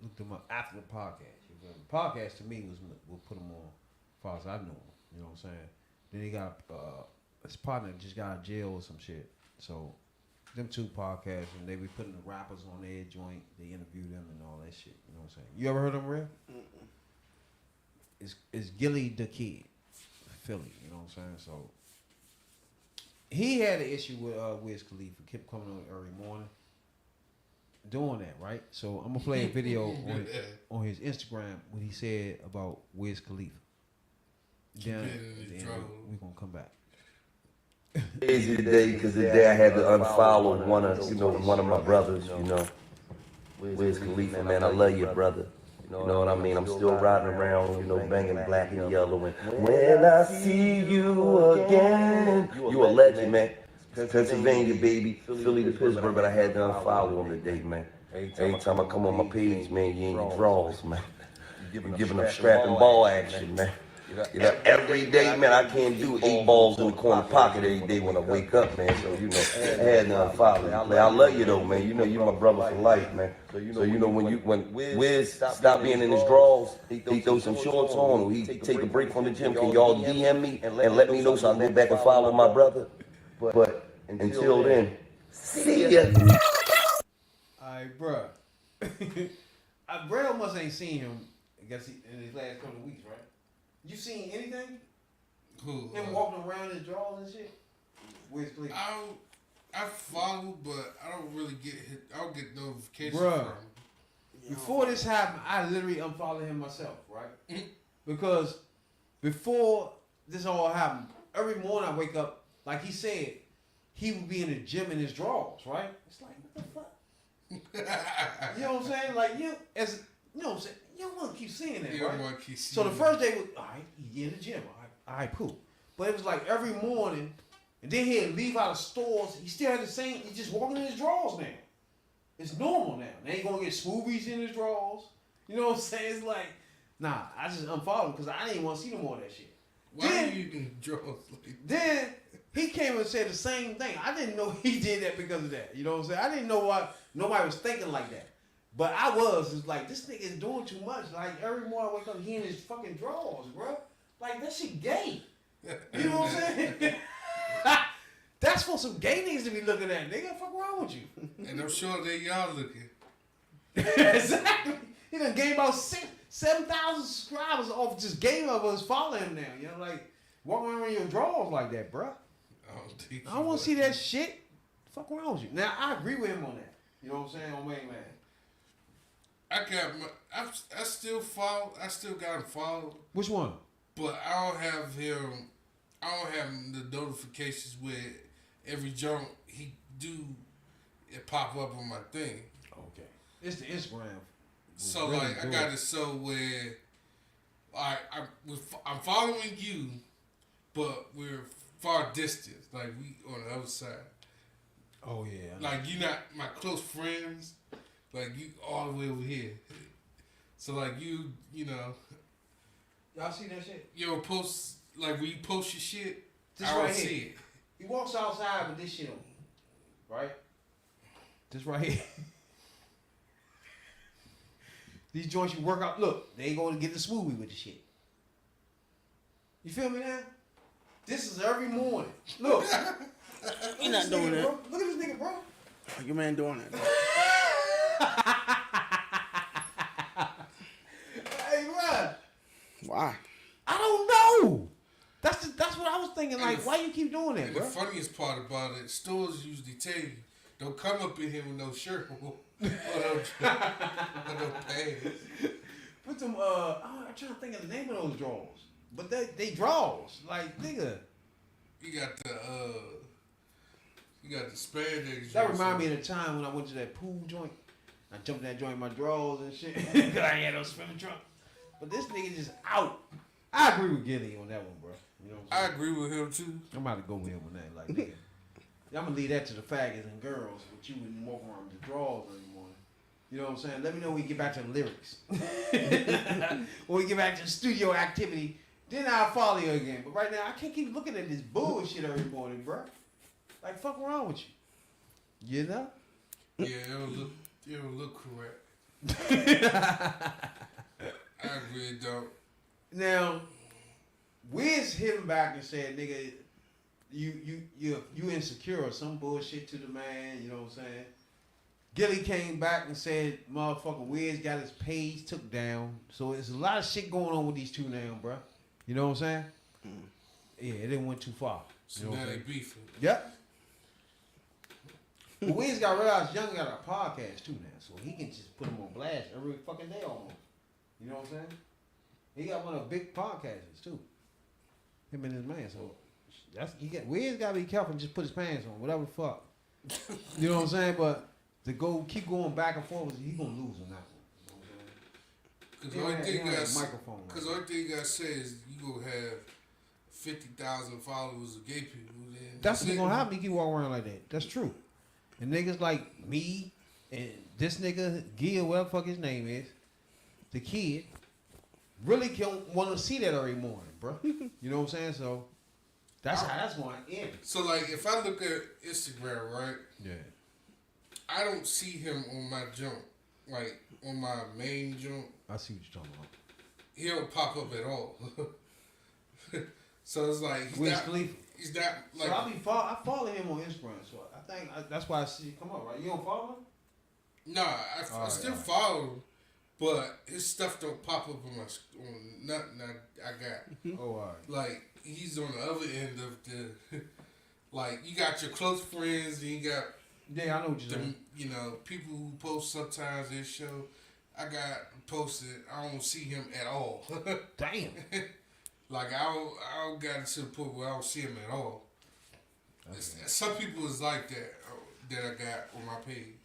looked him up after the podcast. You feel me? Podcast to me will put him on as far as I know him. You know what I'm saying? Then he got his partner just got out of jail or some shit. So them two podcasts, and they be putting the rappers on their joint. They interview them and all that shit. You know what I'm saying? You ever heard of him, real? It's Gilly the Kid, Philly. You know what I'm saying? So he had an issue with Wiz Khalifa. Kept coming on every morning, doing that, right? So I'm gonna play a video on his Instagram what he said about Wiz Khalifa. Then we gonna come back. Crazy day because the day I had to unfollow one of my brothers, Wiz Khalifa, man, I love you, brother. You know what I mean? I'm still riding around, banging black and yellow. And when I see you again, you a legend, man. Pennsylvania, baby, Philly to Pittsburgh, but I had to unfollow him today, man. Every time I come on my page, man, you ain't your draws, man. You're giving them strapping ball action, man. Every day, man, I can't do 8 balls in the corner pocket every day when I wake up, man. So, I had to unfollow you. I love you, though, man. You my brother for life, man. So, when Wiz stop being in his drawers, he throw some shorts on, or he take a break from the gym, can y'all DM me and let me know so I go back and follow my brother? But until then, see ya. Alright, bruh. Brad must ain't seen him, I guess, in his last couple of weeks, right? You seen anything? Who? Him walking around in his drawers and shit? Wiz Khalifa. I follow, but I don't really get hit. I don't get notifications Bruh. from him. Before this happened, I literally unfollowed him myself, right? Because before this all happened, every morning I wake up, like he said, he would be in the gym in his drawers, right? It's like, what the fuck? You know what I'm saying? Like, you know what I'm saying? You don't want to keep seeing that, You right? don't want to keep So seeing the first day was, all right, he in the gym. All right, cool. But it was like every morning, and then he'd leave out of stores. He still had the same, he's just walking in his drawers now. It's normal now. They ain't going to get smoothies in his drawers. You know what I'm saying? It's like, nah, I just unfollowed him because I didn't want to see no more of that shit. Why then, are you in drawers like that? Then he came and said the same thing. I didn't know he did that because of that. You know what I'm saying? I didn't know why nobody was thinking like that. But I was. It's like, this nigga is doing too much. Like, every morning I wake up, he in his fucking drawers, bro. Like, that shit gay. You know what I'm saying? That's for some gay niggas to be looking at. Nigga, fuck wrong with you? And I'm sure they y'all looking. Exactly. He done gained about 7,000 subscribers off just game of us following him now. You know, like, walking around in your drawers like that, bro. I don't want to see that shit. Fuck wrong with you? Now, I agree with him on that. You know what I'm saying? On main man. I still follow. I still got him followed. Which one? But I don't have him. I don't have the notifications where every jump he do it pop up on my thing. Okay. It's the Instagram. So really like I got it so where I'm following you, but we're far distance. Like we on the other side. Oh yeah. Like you not my close friends. Like you all the way over here. So like you know. Y'all see that shit? You don't post like when you post your shit. This I don't right see here. it. He walks outside with this shit on. right? This right here. These joints you work out. Look, they ain't going to get the smoothie with the shit. You feel me now? This is every morning. Look. You're not doing that. Bro. Look at this nigga, bro. Your man doing that. Hey, bro. Why? I don't know. That's what I was thinking. Like, why you keep doing that, And bro? the funniest part about it, stores usually tell you, don't come up in here with no shirt or no pants. Put some, I'm trying to think of the name of those drawers. But they draws. Like, nigga. You got the spandex. That remind me of the time when I went to that pool joint. I jumped in that joint in my drawers and shit. Cause I had no swimming trunk. But this nigga just out. I agree with Gilly on that one, bro. You know what I'm I saying? agree with him too. I'm about to go with him on that. Like, nigga. I'm gonna leave that to the faggots and girls, but you wouldn't walk around with the drawers anymore. You know what I'm saying? Let me know when we get back to the lyrics. When we get back to the studio activity, then I'll follow you again. But right now, I can't keep looking at this bullshit every morning, bro. Like, fuck wrong with you? You know? Yeah, it don't look correct. I agree, it don't. Now, WIZ hit him back and said, nigga, you insecure or some bullshit to the man, you know what I'm saying? Gilly came back and said, motherfucker, WIZ got his page took down. So there's a lot of shit going on with these two now, bro. You know what I'm saying? Yeah, it didn't went too far. So You know what now I'm they saying? beefing. Yep. But WIZ got realized Young got a podcast too now, so he can just put him on blast every fucking day almost. You know what I'm saying? He got one of the big podcasters too. Him and his man, so WIZ gotta be careful and just put his pants on, whatever the fuck. You know what I'm saying? But to keep going back and forth, he gonna lose on that one. Because You the know only what I'm thing saying? you He got, don't have a microphone. because the only thing you got to say is you gonna have 50,000 followers of gay people. Then That's what's it. gonna happen. You keep walking around like that. That's true. And niggas like me and this nigga Gil, whatever the fuck his name is, the kid, really don't want to see that every morning, bro. You know what I'm saying? So that's how that's going to end. So like, if I look at Instagram, right? Yeah. I don't see him on my jump, like on my main jump. I see what you're talking about. He don't pop up at all. So it's like Wiz Khalifa. he's not like. So I follow him on Instagram, so I think that's why I see it come up, right? You don't follow him? Nah, I Alright, still alright. follow him, but his stuff don't pop up on nothing I got. Oh, all right. Like he's on the other end of the, like you got your close friends and you got Yeah, I know what you're the saying. people who post sometimes their show. I got posted. I don't see him at all. Damn. Like I don't got to the point where I don't see him at all. Some people is like that I got on my page.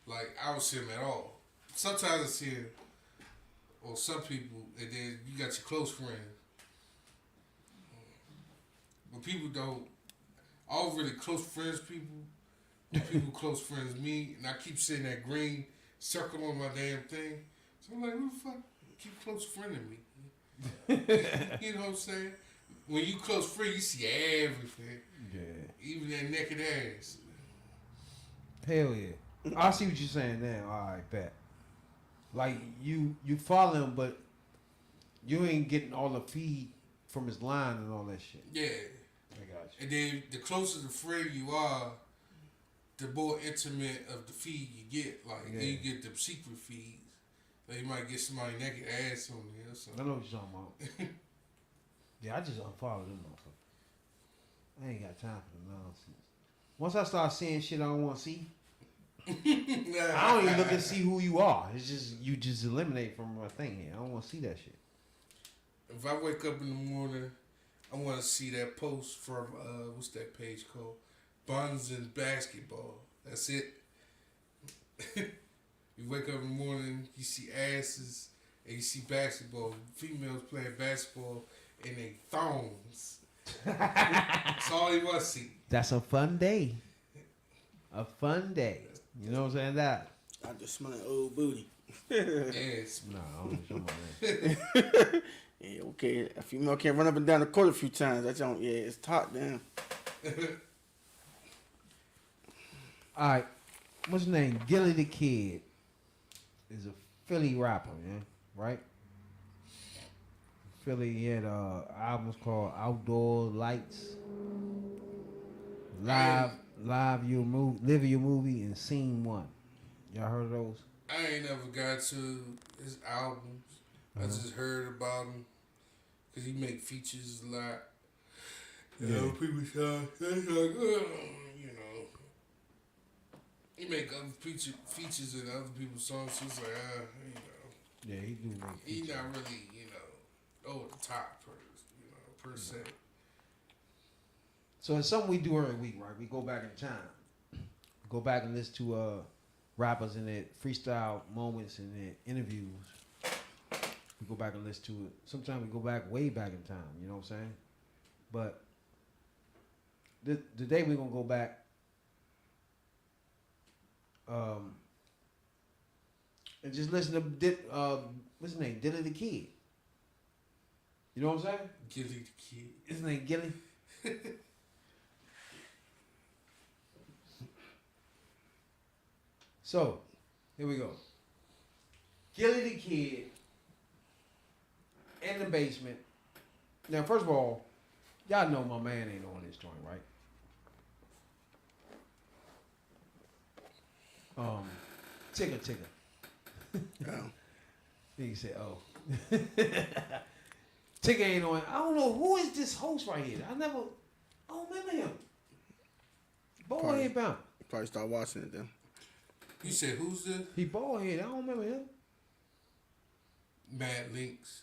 Like I don't see him at all. Sometimes I see him, or some people, and then you got your close friends. But people don't. All really close friends people close friends me, and I keep seeing that green circle on my damn thing. So I'm like, who the fuck keep close friending me? You know what I'm saying? When you close friend, you see everything. Yeah. Even that naked ass. Hell yeah. I see what you're saying now. All right, bet. Like you follow him, but you ain't getting all the feed from his line and all that shit. Yeah. I got you. And then the closer the friend you are, the more intimate of the feed you get. Like Yeah. then you get the secret feeds. Like you might get somebody naked ass on there or I something. know what you're talking about. Yeah, I just unfollowed them motherfuckers. I ain't got time for the nonsense. Once I start seeing shit I don't want to see, I don't even look and see who you are. It's just you just eliminate from my thing here. I don't want to see that shit. If I wake up in the morning, I want to see that post from what's that page called? Buns and Basketball. That's it. You wake up in the morning, you see asses, and you see basketball. Females playing basketball in their thongs. That's all you want to see. That's a fun day. A fun day. You know what I'm saying? That. I just smell an old booty. Yes. No, I don't know about that. Yeah, okay. A female can't run up and down the court a few times. That's on. Yeah, it's hot, damn. All right, what's his name? Gilly the Kid is a Philly rapper, man, right? Philly, he had albums called Outdoor Lights, Live Your Movie, Live Your Movie, and Scene One. Y'all heard of those? I ain't never got to his albums. I just heard about him because he make features a lot. You know, people say, they like, you know, he make other features in other people's songs. So it's like, you know, Yeah, he do make he features. not really, you know, over the top per se. So it's something we do every week, right? We go back in time. Go back and listen to rappers in their freestyle moments and their interviews. We go back and listen to it. Sometimes we go back way back in time, you know what I'm saying? But today we're going to go back and just listen to, what's his name? Dilly the Kid. You know what I'm saying? Gilly the Kid. His name Gilly. So, here we go. Gilly the Kid in the basement. Now, first of all, y'all know my man ain't on this joint, right? Tigger. He said, oh. Tigger ain't on. I don't know who is this host right here. I don't remember him. Bald head bound. Probably start watching it then. You said who's this? He bald head. I don't remember him. Mad Links.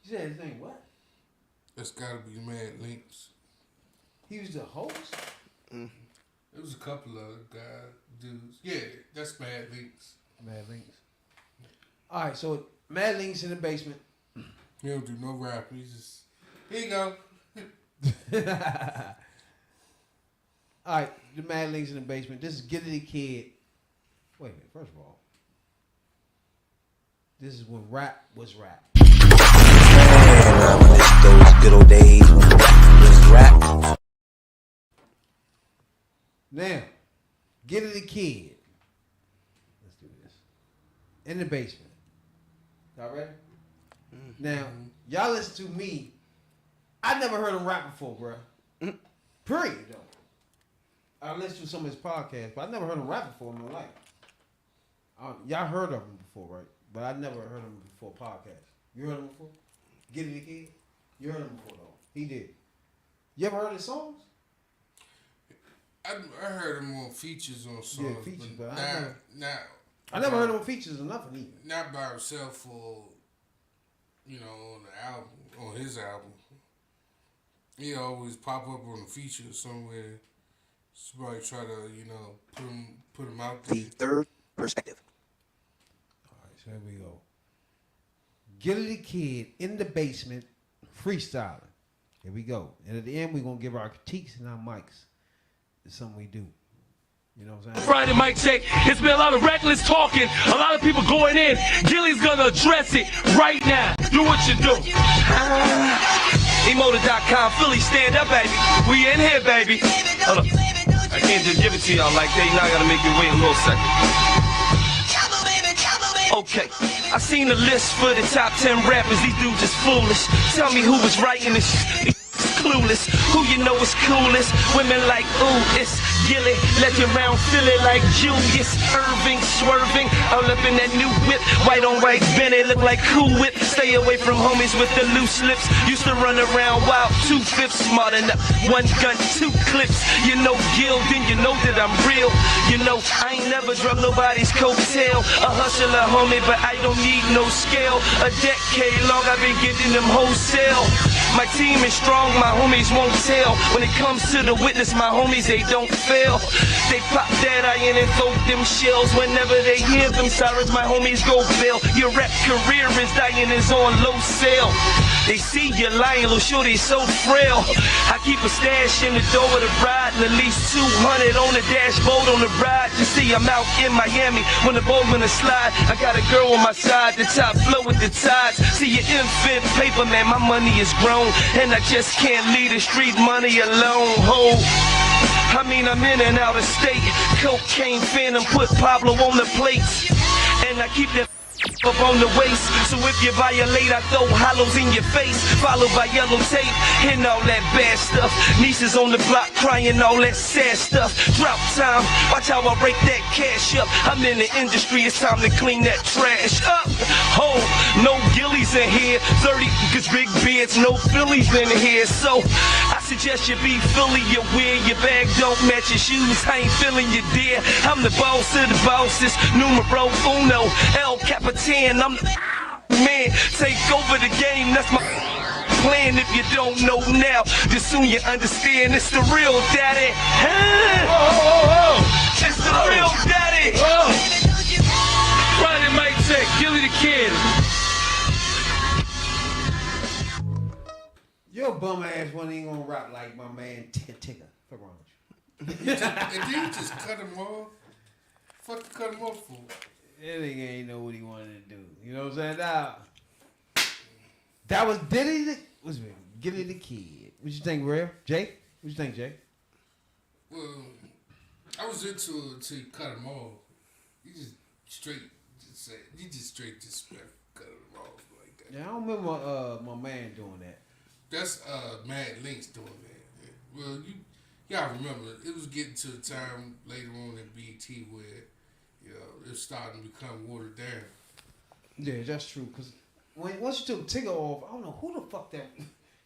You said his name what? That's gotta be Mad Links. He was the host? There was a couple of dudes. Yeah, that's Mad Links. Mad Links. All right, so Mad Links in the basement. He don't do no rap. He's just, here you go. All right, the Mad Links in the basement. This is Gilly the Kid. Wait a minute, first of all. This is when rap was rap. Those good old days when rap was rap. Now, Gilly the Kid. Let's do this. In the basement. Y'all ready? Now, y'all listen to me. I never heard him rap before, bro. Period, though. I listened to some of his podcasts, but I never heard him rap before in my life. Y'all heard of him before, right? But I never heard him before podcast. You heard him before? Gilly the Kid? You heard him before, though. He did. You ever heard his songs? I heard him on features on songs. Yeah, features, but I I never heard him on features or nothing either. Not by himself or, you know, on the album, on his album. He always pop up on a feature somewhere. Somebody try to, you know, put him out there. The third perspective. All right, so here we go. Gilly the Kid in the basement, freestyling. Here we go. And at the end, we're going to give our critiques and our mics. It's something we do. You know what I'm saying? Friday mic check. It's been a lot of reckless talking. A lot of people going in. Gilly's gonna address it right now. Do what you do. Emoted.com, Philly, stand up, baby. We in here, baby. Hold up. I can't just give it to y'all like that. You know I gotta make you wait a little second. Okay, I seen the list for the top 10 rappers. These dudes is foolish. Tell me who was writing this clueless. Who you know is coolest? Women like, ooh, it's Gilly. Let your round feel it like Julius Irving. Swerving all up in that new whip. White on white Benny look like Cool Whip. Stay away from homies with the loose lips. Used to run around wild 2/5. Smart enough. 1 gun, 2 clips. You know Gil, then you know that I'm real. You know I ain't never drug nobody's coattail. A hustler homie, but I don't need no scale. A decade long I've been getting them wholesale. My team is strong, my homies won't tell. When it comes to the witness, my homies, they don't fail. They pop that iron and throw them shells. Whenever they hear them sirens, my homies go bail. Your rap career is dying, is on low sale. They see you lying, little shorty so frail. I keep a stash in the door of the ride, and at least 200 on the dashboard on the ride. You see, I'm out in Miami when the boat gonna slide. I got a girl on my side, the top flow with the tides. See your infant paper, man, my money is grown, and I just can't leave the street money alone. Ho. I mean, I'm in and out of state. Cocaine phantom, put Pablo on the plates, and I keep that up on the waist. So if you violate, I throw hollows in your face, followed by yellow tape and all that bad stuff. Nieces on the block crying all that sad stuff. Drop time, watch how I break that cash up. I'm in the industry, it's time to clean that trash up. Oh, no gillies in here, 30 cause big beards, no Phillies in here. So I suggest you be Philly, you wear your bag don't match your shoes. I ain't feeling you, dear. I'm the boss of the bosses, numero uno, El Capitan. I'm the man, take over the game, that's my plan. If you don't know now, just soon you understand. It's the real daddy. It's the real daddy. Friday Mike Tech, Gilly the Kid. Your bum ass one ain't gonna rap like my man Tigger. Fuck wrong with And then you just cut him off. Fuck you cut him off for? That nigga ain't know what he wanted to do. You know what I'm saying? Now, that was Diddy the, what's it? Gilly the Kid. What you think, Real? Jay? What you think, Jay? Well, I was into it until you cut him off. You just straight disrespect cut him off like that. Yeah, I don't remember my man doing that. That's Mad Link's doing that. Well, y'all remember it was getting to the time later on in BET where it was starting to become watered down. Yeah, that's true. Cause once you took Tigger off, I don't know who the fuck that.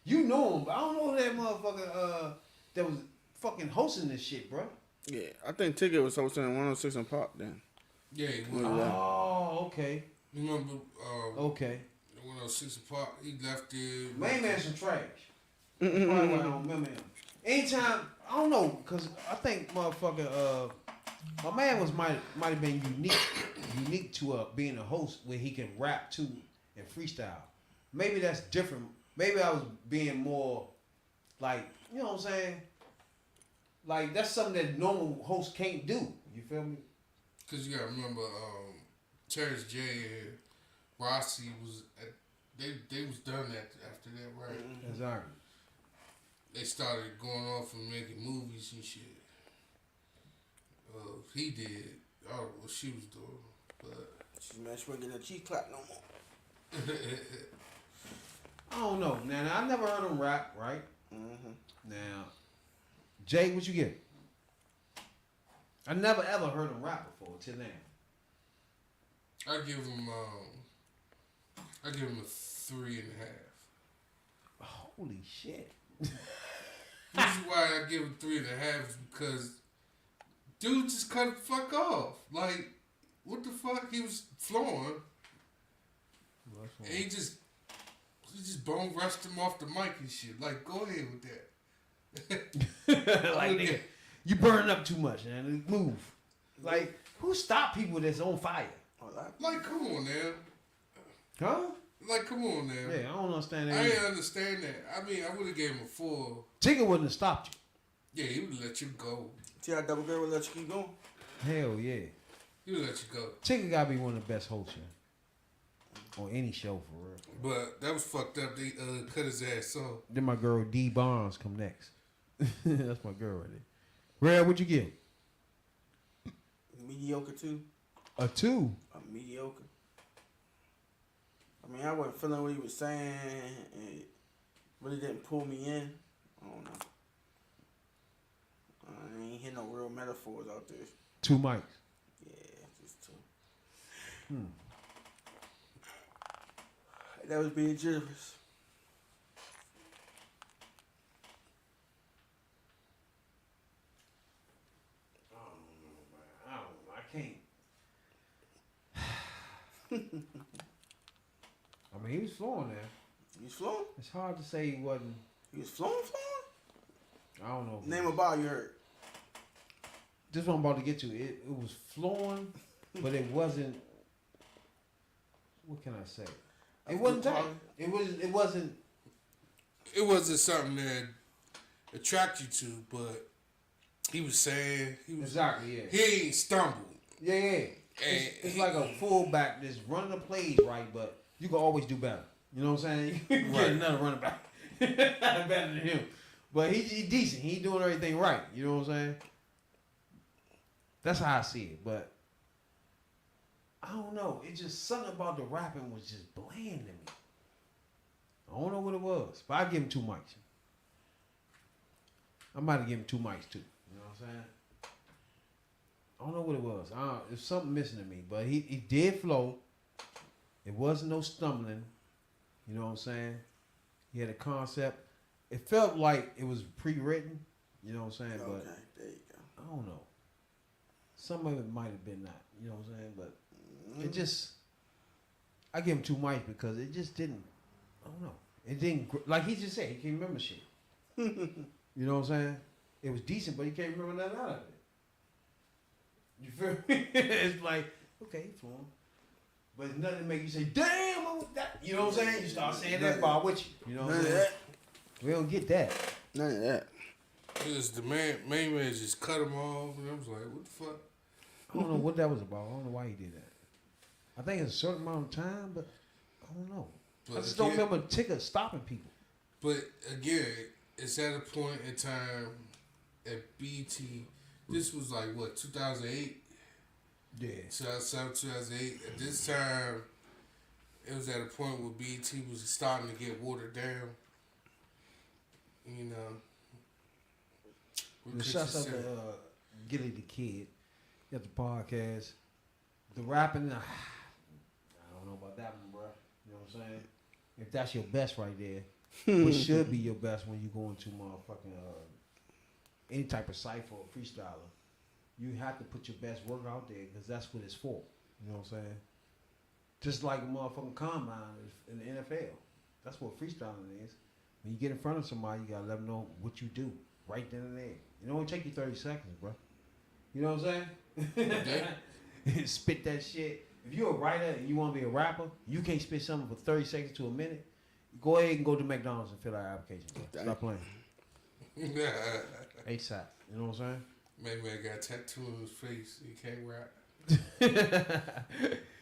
You know him, but I don't know who that motherfucker that was fucking hosting this shit, bro. Yeah, I think Tigger was hosting 106 and Pop then. Yeah, he was. Oh, okay. Remember? Okay. 106 apart. He left there. Main man some trash. Probably why I don't remember him. Anytime, I don't know, cause I think motherfucker, my man might have been unique to being a host where he can rap too and freestyle. Maybe that's different. Maybe I was being more like, you know what I'm saying? Like that's something that normal hosts can't do. You feel me? Cause you gotta remember, Terrence J and Rossi was they was done after that, right? Exactly. They started going off and making movies and shit. He did. I don't know what she was doing, but She wasn't getting a G clap no more. I don't know. Now I never heard him rap, right? Mm-hmm. Now, Jay, what you get? I never ever heard him rap before till now. I give him a 3.5. Holy shit! This is why I give him 3.5 is because dude just cut the fuck off. Like, what the fuck? He was flowing, and he just bone rushed him off the mic and shit. Like, go ahead with that. Like, nigga, you burning up too much, man. Move. Like, who stop people that's on fire? Like, come on now. Huh? Like, come on now. Yeah, I don't understand that. I either. didn't understand that. I mean, I would have gave him a 4. Tigger wouldn't have stopped Yeah, he would let you go. See how Double Girl would let you keep going? you. Hell yeah. He would let you go. Tigger gotta be one of the best hosts on any show for real. But that was fucked up. They cut his ass off. Then my girl D Barnes come next. That's my girl right there. Rare, what'd you get? Mediocre too. A 2. A mediocre. I mean, I wasn't feeling what he was saying. It really didn't pull me in. I don't know. I ain't hear no real metaphors out there. 2 mics. Yeah, just 2. That was being generous. I don't know. I can't. I mean, he was flowing there. He was flowing? It's hard to say he wasn't. He was flowing? I don't know. Name a bar you heard. This one I'm about to get to. It was flowing, but it wasn't. What can I say? It wasn't tight. It wasn't it wasn't something that attracted you to, but he was saying Exactly, yeah. he ain't stumbled. Yeah. And It's he- like a fullback that's running the plays right, but you can always do better. You know what I'm saying? You can get Right. another running back better than him. But he decent. He doing everything right. You know what I'm saying? That's how I see it. But I don't know. It's just something about the rapping was just bland to me. I don't know what it was. But I give him 2 mics. I might have given him 2 mics too. You know what I'm saying? I don't know what it was. There's something missing to me. But he did flow. It wasn't no stumbling. You know what I'm saying? He had a concept. It felt like it was pre-written. You know what I'm saying? Okay, But there you go. I don't know. Some of it might have been not. You know what I'm saying? But it just, I give him 2 mics because it just didn't. I don't know. It didn't, like he just said, he can't remember shit. You know what I'm saying? It was decent, but he can't remember nothing out of it. You feel me? It's like, okay, he flowing. But it's nothing to make you say, damn, I was that. You know what I'm saying? You start saying that bar with you. You know what I'm None of saying? that. We don't get that. None of that. Because the main man just cut him off, and I was like, what the fuck? I don't know what that was about. I don't know why he did that. I think it's a certain amount of time, but I don't know. I But just don't again- remember Tigger stopping people. But again, it's at a point in time at BT. This was like what, 2008, Yeah. 2007, 2008. At this time, it was at a point where BT was starting to get watered down. You know. What could Shouts you out say? to Gilly the Kid. Got the podcast. The rapping, I don't know about that one, bro. You know what I'm saying? If that's your best right there, which should be your best when you go into motherfucking any type of cypher or freestyler, you have to put your best work out there because that's what it's for. You know what I'm saying? Just like a motherfucking combine is in the NFL. That's what freestyling is. When you get in front of somebody, you gotta let them know what you do right then and there. It only take you 30 seconds, bro. You know what I'm saying? Spit that shit. If you're a writer and you want to be a rapper, you can't spit something for 30 seconds to a minute. Go ahead and go to McDonald's and fill out an application. Bro. Stop playing. ASAP. You know what I'm Man got a tattoo on his face. He can't rap.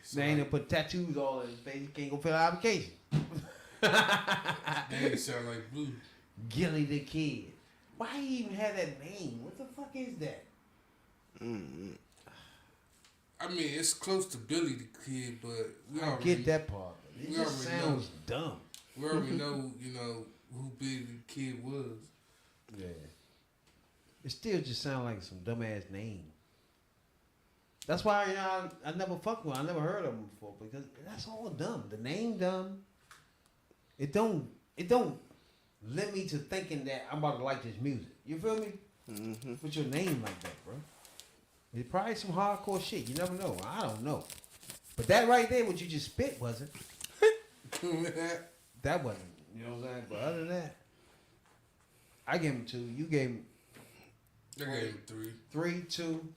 saying? They ain't gonna put tattoos all in his face. He can't go fill out an application. They sound like Blue. Gilly the Kid. Why he even had that name? What the fuck is that? I mean, it's close to Billy the Kid, but we I already get that part. It we just already sounds dumb. We already know, who Billy the Kid was. Yeah. It still just sounds like some dumbass name. That's why I never fucked with him. I never heard of him before because that's all dumb. The name dumb. It don't limit me to thinking that I'm about to like this music. You feel me? Mm-hmm. Put your name like that, bro. It's probably some hardcore shit. You never know. I don't know. But that right there, what you just spit, wasn't. That wasn't. You know what I'm saying? But other than that, I gave him 2. You gave him I gave him 3. 3, 2.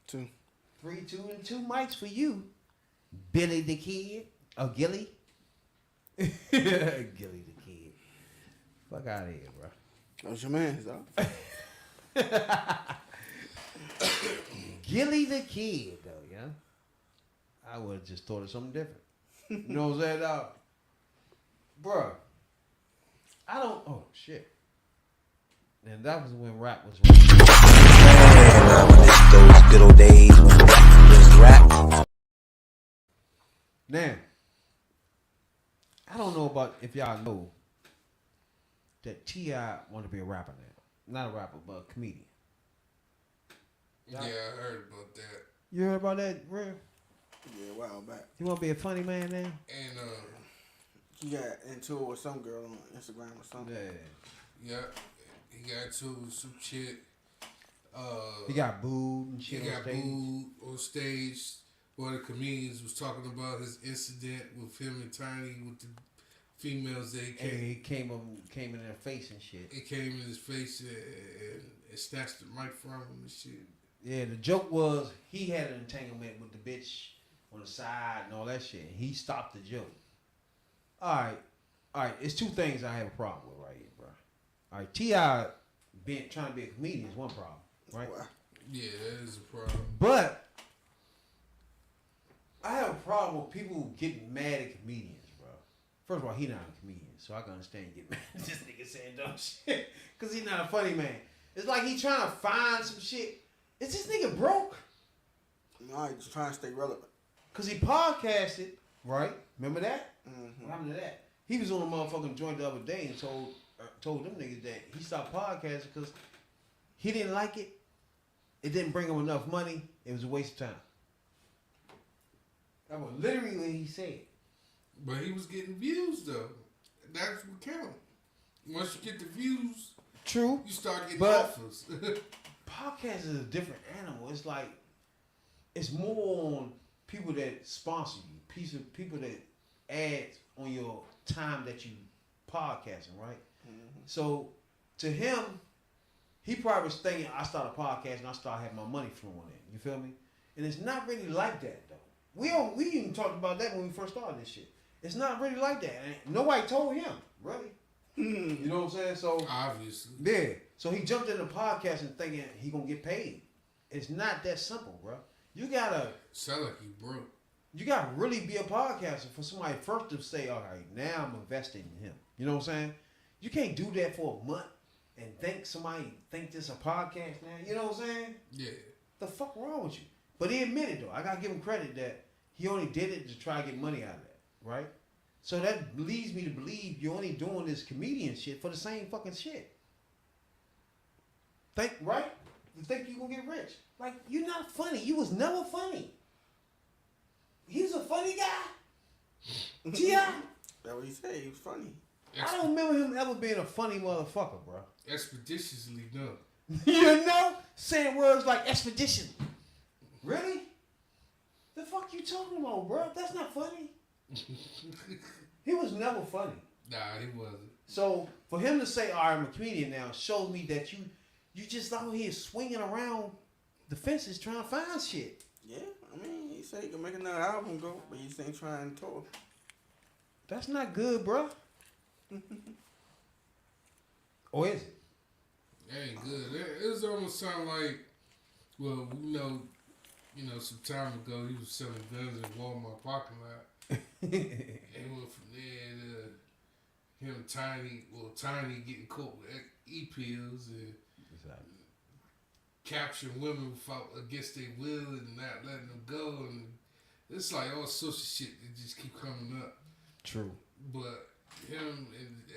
2. 3, 2, and 2 mics for you. Billy the Kid. Oh, Gilly. Gilly the Kid. Fuck out of here, bro. That's your man's, though. Gilly the Kid, though, yeah. I would have just thought of something different. You know what I'm saying, dog? Bruh. I don't. Oh, shit. And that was when rap was. I miss those good old days when WIZ rap. Now, I don't know about if y'all know that T.I. want to be a rapper now. Not a rapper, but a comedian. Yeah, I heard about that. You heard about that, real? Yeah, a while back. You want to be a funny man now? And He got into it with some girl on Instagram or something. Yeah. yeah, he got to some chick. He got booed and He shit on got stage. booed on stage. One of the comedians was talking about his incident with him and Tiny with the females. They And came. he came in their face and shit. It came in his face and snatched the mic from him and shit. Yeah, the joke was he had an entanglement with the bitch on the side and all that shit. He stopped the joke. All right, all right, it's two things I have a problem with right here, bro. All right, T.I. trying to be a comedian is one problem, right? Yeah, that is a problem. But I have a problem with people getting mad at comedians, bro. First of all, he not a comedian, so I can understand you get mad at this nigga saying dumb shit. Because he's not a funny man. It's like he trying to find some shit. Is this nigga broke? No, he's trying to stay relevant. Because he podcasted, right? Remember that? Mm-hmm. What happened to that? He was on a motherfucking joint the other day and told them niggas that he stopped podcasting because he didn't like it. It didn't bring him enough money. It was a waste of time. That was literally he said. But he was getting views though. That's what counts. Once you get the views, True. you start getting But- offers. Podcast is a different animal. It's like it's more on people that sponsor you, people that add on your time that you podcasting, right? Mm-hmm. So to him, he probably was thinking, I start a podcast and I start having my money flowing in. You feel me? And it's not really like that though. We even talked about that when we first started this shit. It's not really like that. And nobody told him, really. You know what I'm saying? So Obviously. yeah. So he jumped into podcasting thinking he gonna get paid. It's not that simple, bro. You gotta Sound like you broke. really be a podcaster for somebody first to say, all right, now I'm investing in him. You know what I'm saying? You can't do that for a month and somebody think this a podcast now. You know what I'm saying? Yeah. The fuck wrong with you? But he admitted though, I gotta give him credit that he only did it to try to get money out of that, right? So that leads me to believe you're only doing this comedian shit for the same fucking shit. Right? You think you gonna get rich. Like, you're not funny. You was never funny. He was a funny guy. T.I. That's what he said. He was funny. I don't remember him ever being a funny motherfucker, bro. Expeditiously done. You know? Saying words like expedition. Really? The fuck you talking about, bro? That's not funny. He was never funny. Nah, he wasn't. So for him to say, all right, I'm a comedian now, shows me that you just out here swinging around the fences trying to find shit. Yeah, I mean, he said he can make another album go, but he's ain't trying to tour. That's not good, bro. Or is it? That ain't good. It was almost sound like, well, you know, some time ago he was selling guns in Walmart parking lot. And went from there to him Tiny getting caught with E-pills and capturing women against their will and not letting them go, and it's like all sorts of shit that just keep coming up. True. But him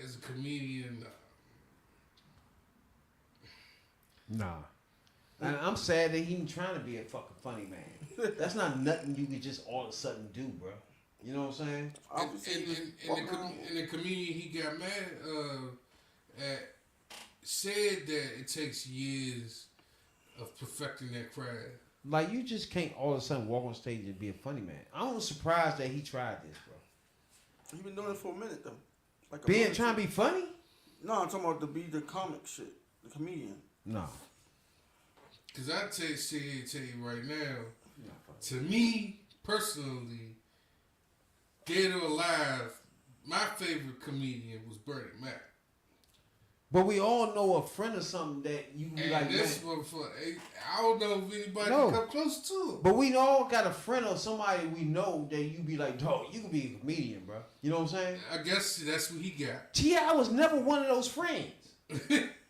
as a comedian, Nah. And I'm sad that he ain't trying to be a fucking funny man. That's not nothing you can just all of a sudden do, bro. You know what I'm saying? and the comedian he got mad at said that it takes years of perfecting that craft. Like, you just can't all of a sudden walk on stage and be a funny man. I'm surprised that he tried this, bro. He's been doing it for a minute though. Like Trying to be funny? No, I'm talking about to be the comic shit, the comedian. No. Cause I tell you right now, to me personally, dead or alive, my favorite comedian was Bernie Mac. But we all know a friend or something that you be And like, this man. motherfucker, I don't know if anybody No. can come close to it. But we all got a friend or somebody we know that you be like, dog, you can be a comedian, bro. You know what I'm saying? I guess that's what he got. T.I. was never one of those friends.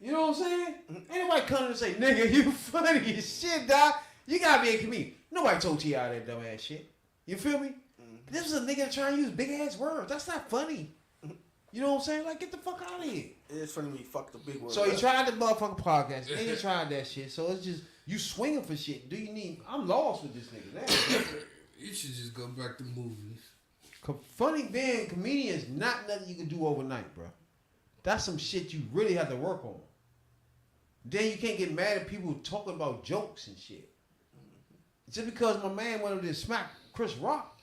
You know what I'm saying? Ain't nobody come and say, nigga, you funny as shit, dog. You gotta be a comedian. Nobody told T.I. that dumb ass shit. You feel me? This is a nigga trying to use big ass words. That's not funny. You know what I'm saying? Like, get the fuck out of here. It's funny when he fucked the big word. So he tried the motherfucking podcast, and he tried that shit. So it's just, you swinging for shit. Do you need, I'm lost with this nigga now. You should just go back to movies. Funny being a comedian is not nothing you can do overnight, bro. That's some shit you really have to work on. Then you can't get mad at people talking about jokes and shit. Just because my man went over there to smack Chris Rock,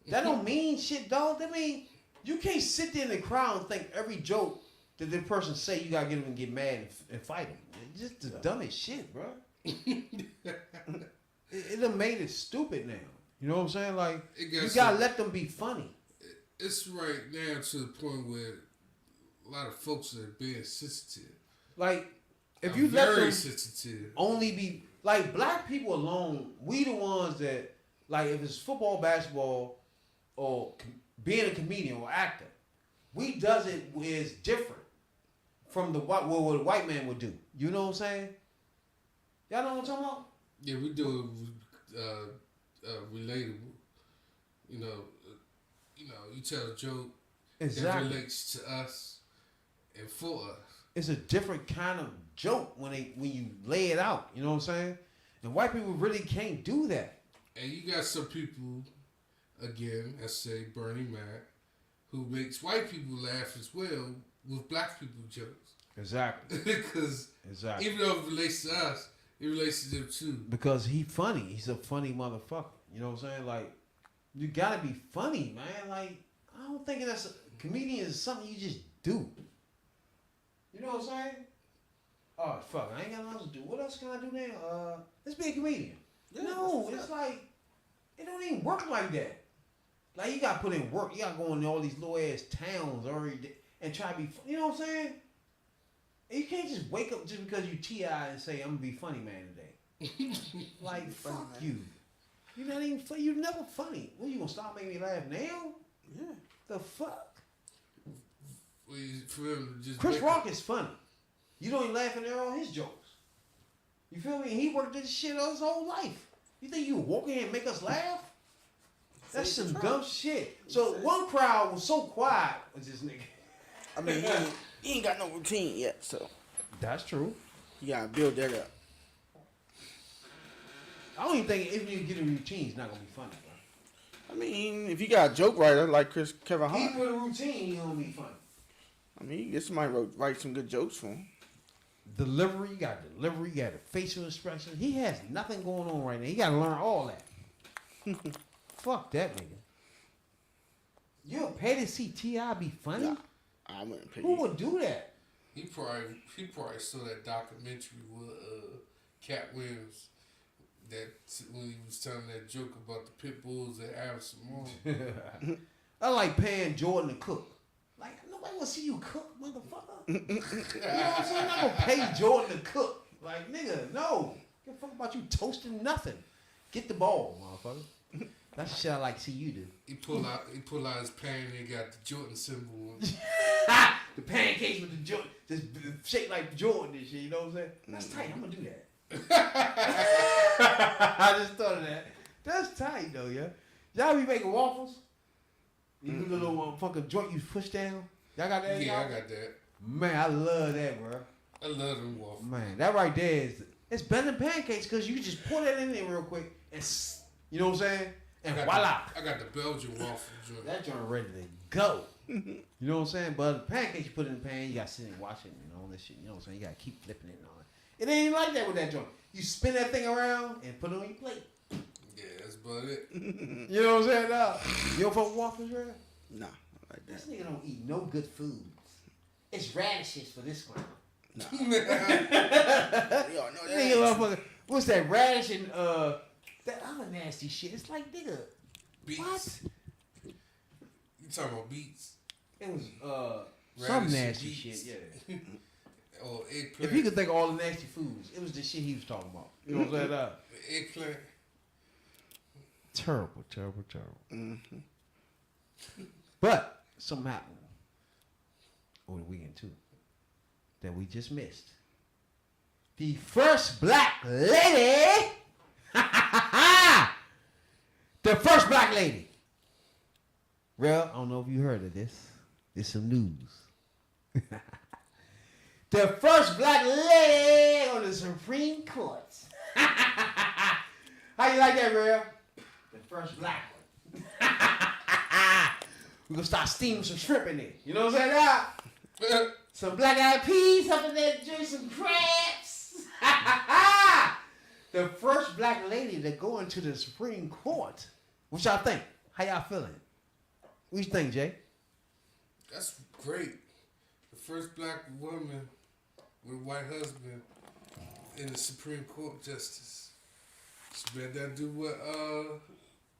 that don't mean shit, dog. That mean, you can't sit there in the crowd and think every joke that the person say, you gotta get him and get mad and fight him. It's just the dumbest shit, bro. It done made it stupid now. You know what I'm saying? Like, you gotta let them be funny. it's right now to the point where a lot of folks are being sensitive. Like, if I'm you let very them sensitive. only be like black people alone, we the ones that like if it's football, basketball, or being a comedian or actor, we does it is different from the what a white man would do. You know what I'm saying? Y'all know what I'm talking about? Yeah, we do it relatable. You know, you tell a joke that relates to us and for us. It's a different kind of joke when you lay it out. You know what I'm saying? And white people really can't do that. And you got some people, again, let's say Bernie Mac, who makes white people laugh as well with black people jokes. Exactly. Because even though it relates to us, it relates to them too. Because he funny. He's a funny motherfucker. You know what I'm saying? Like, you gotta be funny, man. Like, I don't think that's comedian is something you just do. You know what I'm saying? Oh fuck, I ain't got nothing else to do. What else can I do now? Let's be a comedian. Yeah, No, it's like it don't even work like that. Like you gotta put in work. You gotta go into all these little ass towns every day and try to be. You know what I'm saying? And you can't just wake up just because you T.I. and say I'm gonna be funny man today. Like fuck you. You're not even funny. You're never funny. What you gonna stop making me laugh now? Yeah. The fuck. For him to just Chris Rock is funny. You don't even laugh at all his jokes. You feel me? He worked this shit all his whole life. You think you walk in and make us laugh? That's some dumb shit. So one crowd was so quiet with this nigga. I mean, he ain't got no routine yet, so That's true. you gotta build that up. I don't even think if you get a routine, it's not gonna be funny. Bro. I mean, if you got a joke writer like Kevin Hart, Even with a routine, he gonna be funny. I mean, you get somebody write some good jokes for him. Delivery, you got the facial expression. He has nothing going on right now. He gotta learn all that. Fuck that nigga. You'll pay to see T.I. be funny? Nah, I wouldn't pay. Who would do that? He probably saw that documentary with Cat Williams that when he was telling that joke about the pit bulls at Simone. I like paying Jordan to cook. Like nobody wanna see you cook, motherfucker. You know what I'm saying? I'm not gonna pay Jordan to cook. Like nigga, no. Give a fuck about you toasting nothing. Get the ball, motherfucker. That's the shit I like to see you do. He pull out his pan and got the Jordan symbol on it. The pancakes with the Jordan, just shaped like Jordan and shit. You know what I'm saying? That's tight. I'm gonna do that. I just thought of that. That's tight though, yeah. Y'all be making waffles? You do the little fucking joint you push down. Y'all got that? Yeah, y'all? I got that. Man, I love that, bro. I love them waffles. Man, that right there it's better than pancakes because you just pour that in there real quick and you know what I'm saying? And voila. I got the Belgian waffle joint. That joint ready to go. You know what I'm saying? But the pancakes you put in the pan, you gotta sit and watch it and all this shit. You know what I'm saying? You gotta keep flipping it and all that. It ain't like that with that joint. You spin that thing around and put it on your plate. Yeah, that's about it. You know what I'm saying? Now, you don't fuck with waffles, right? Nah, I like This that. nigga don't eat no good foods. It's radishes for this clown. Nah. Y'all know nigga motherfucker. What's that radish and that other nasty shit? It's like nigga. Beets. What? You talking about beets? It was Radish some nasty beets. shit, yeah. Or eggplant. If you could think of all the nasty foods, it was the shit he was talking about. You know what I'm saying? Eggplant. Terrible. But something happened over the weekend too that we just missed. The first black lady, the first black lady. Real, I don't know if you heard of this. It's some news. The first black lady on the Supreme Court. How you like that, Real? The first black one. We're gonna start steaming some shrimp in there. You know what I'm saying? Some black eyed peas up in there, doing some crabs. The first black lady to go into the Supreme Court. What y'all think? How y'all feeling? What you think, Jay? That's great. The first black woman with a white husband in the Supreme Court justice. She better not do what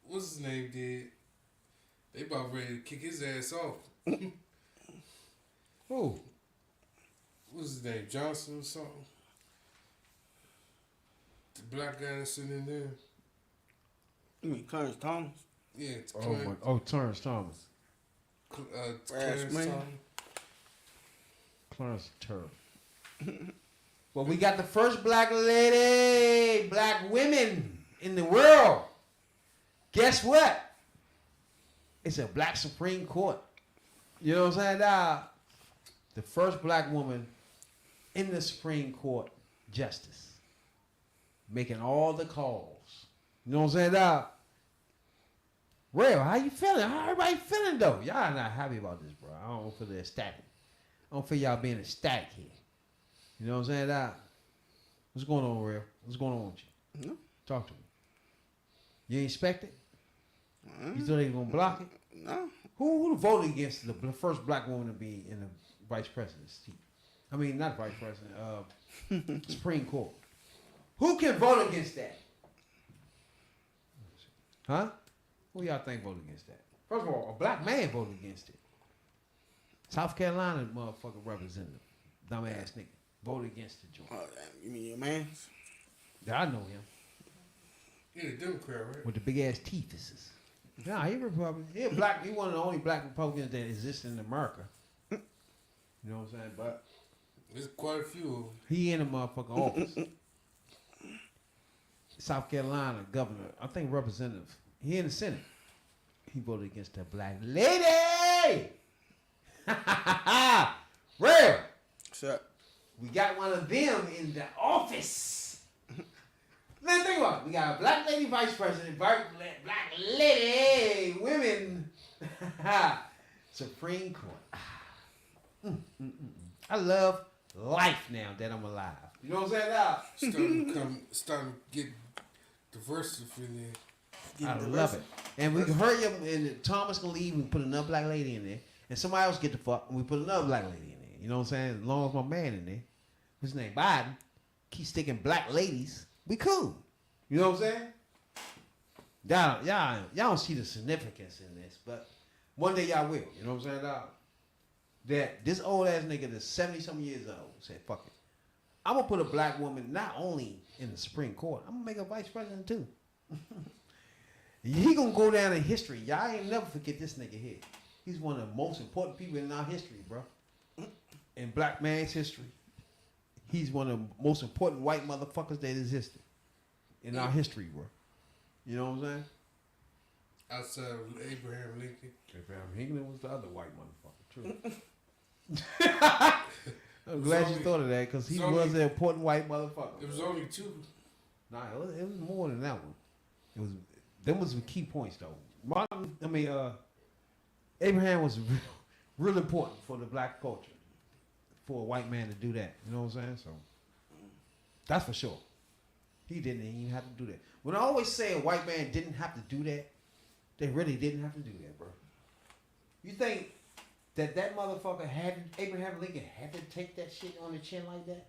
what's his name did. They about ready to kick his ass off. Who? What's his name? Johnson or something? The black guy that's sitting in there. You mean Clarence Thomas? Yeah, it's Terrence Thomas. Clarence man. Thomas. Clarence Turner. Well, we got the first black lady, black women in the world. Guess what? It's a black Supreme Court. You know what I'm saying? The first black woman in the Supreme Court justice. Making all the calls. You know what I'm saying? Real, how you feeling? How everybody feeling though? Y'all not happy about this, bro. I don't feel the ecstatic. I don't feel y'all being ecstatic here. You know what I'm saying? What's going on, Real? What's going on with you? No. Talk to me. You ain't expect it? You thought they were gonna block it? No. Who voted against the first black woman to be in the vice president's seat? I mean, not vice president. Supreme Court. Who can vote against that? Huh? Who y'all think voted against that? First of all, a black man voted against it. South Carolina motherfucking representative, dumbass nigga, voted against the joint. Oh, you mean your man? Yeah, I know him. He a Democrat, right? With the big ass teeth. Nah, he Republican. He a black. He one of the only black Republicans that exist in America. You know what I'm saying? But there's quite a few of them. he in the motherfucking office. South Carolina governor, I think representative. He in the Senate. He voted against that black lady. Real. What's up? We got one of them in the office. Now think about it. We got a black lady vice president, black lady women Supreme Court. I love life now that I'm alive. You know what I'm saying? Starting to get diversity in there. I love it. And we can hurry up, and Thomas can leave, and put another black lady in there, and somebody else get the fuck, and we put another black lady in there. You know what I'm saying? As long as my man in there, his name Biden, keep sticking black ladies, we cool. You know what I'm saying? Y'all don't see the significance in this, but one day y'all will. You know what I'm saying, dog? That this old ass nigga that's 70-something years old said, fuck it. I'm gonna put a black woman not only in the Supreme Court, I'm gonna make her vice president too. He gonna go down in history. Y'all ain't never forget this nigga here. He's one of the most important people in our history, bro. In black man's history. He's one of the most important white motherfuckers that existed in our history, bro. You know what I'm saying? Outside of Abraham Lincoln. Abraham Lincoln was the other white motherfucker, too. I'm glad you thought of that, because he was an important white motherfucker. It was only two. Nah, it was more than that one. Them was the key points, though. Abraham was real important for the black culture, for a white man to do that. You know what I'm saying? So that's for sure. He didn't even have to do that. When I always say a white man didn't have to do that, they really didn't have to do that, bro. You think that motherfucker Abraham Lincoln had to take that shit on the chin like that?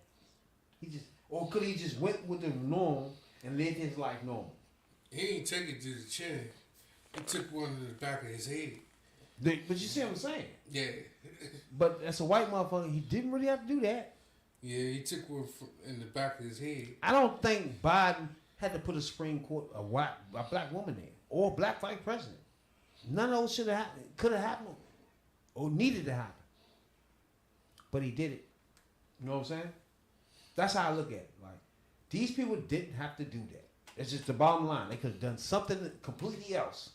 Or could he just went with the norm and lived his life normal? He ain't take it to the chin. He took one to the back of his head. But you see what I'm saying? Yeah. But as a white motherfucker, he didn't really have to do that. Yeah, he took one in the back of his head. I don't think Biden had to put a Supreme Court, a black woman there, or a black vice president. None of those should have happened, could have happened, or needed to happen. But he did it. You know what I'm saying? That's how I look at it. Like, these people didn't have to do that. It's just the bottom line. They could have done something completely else.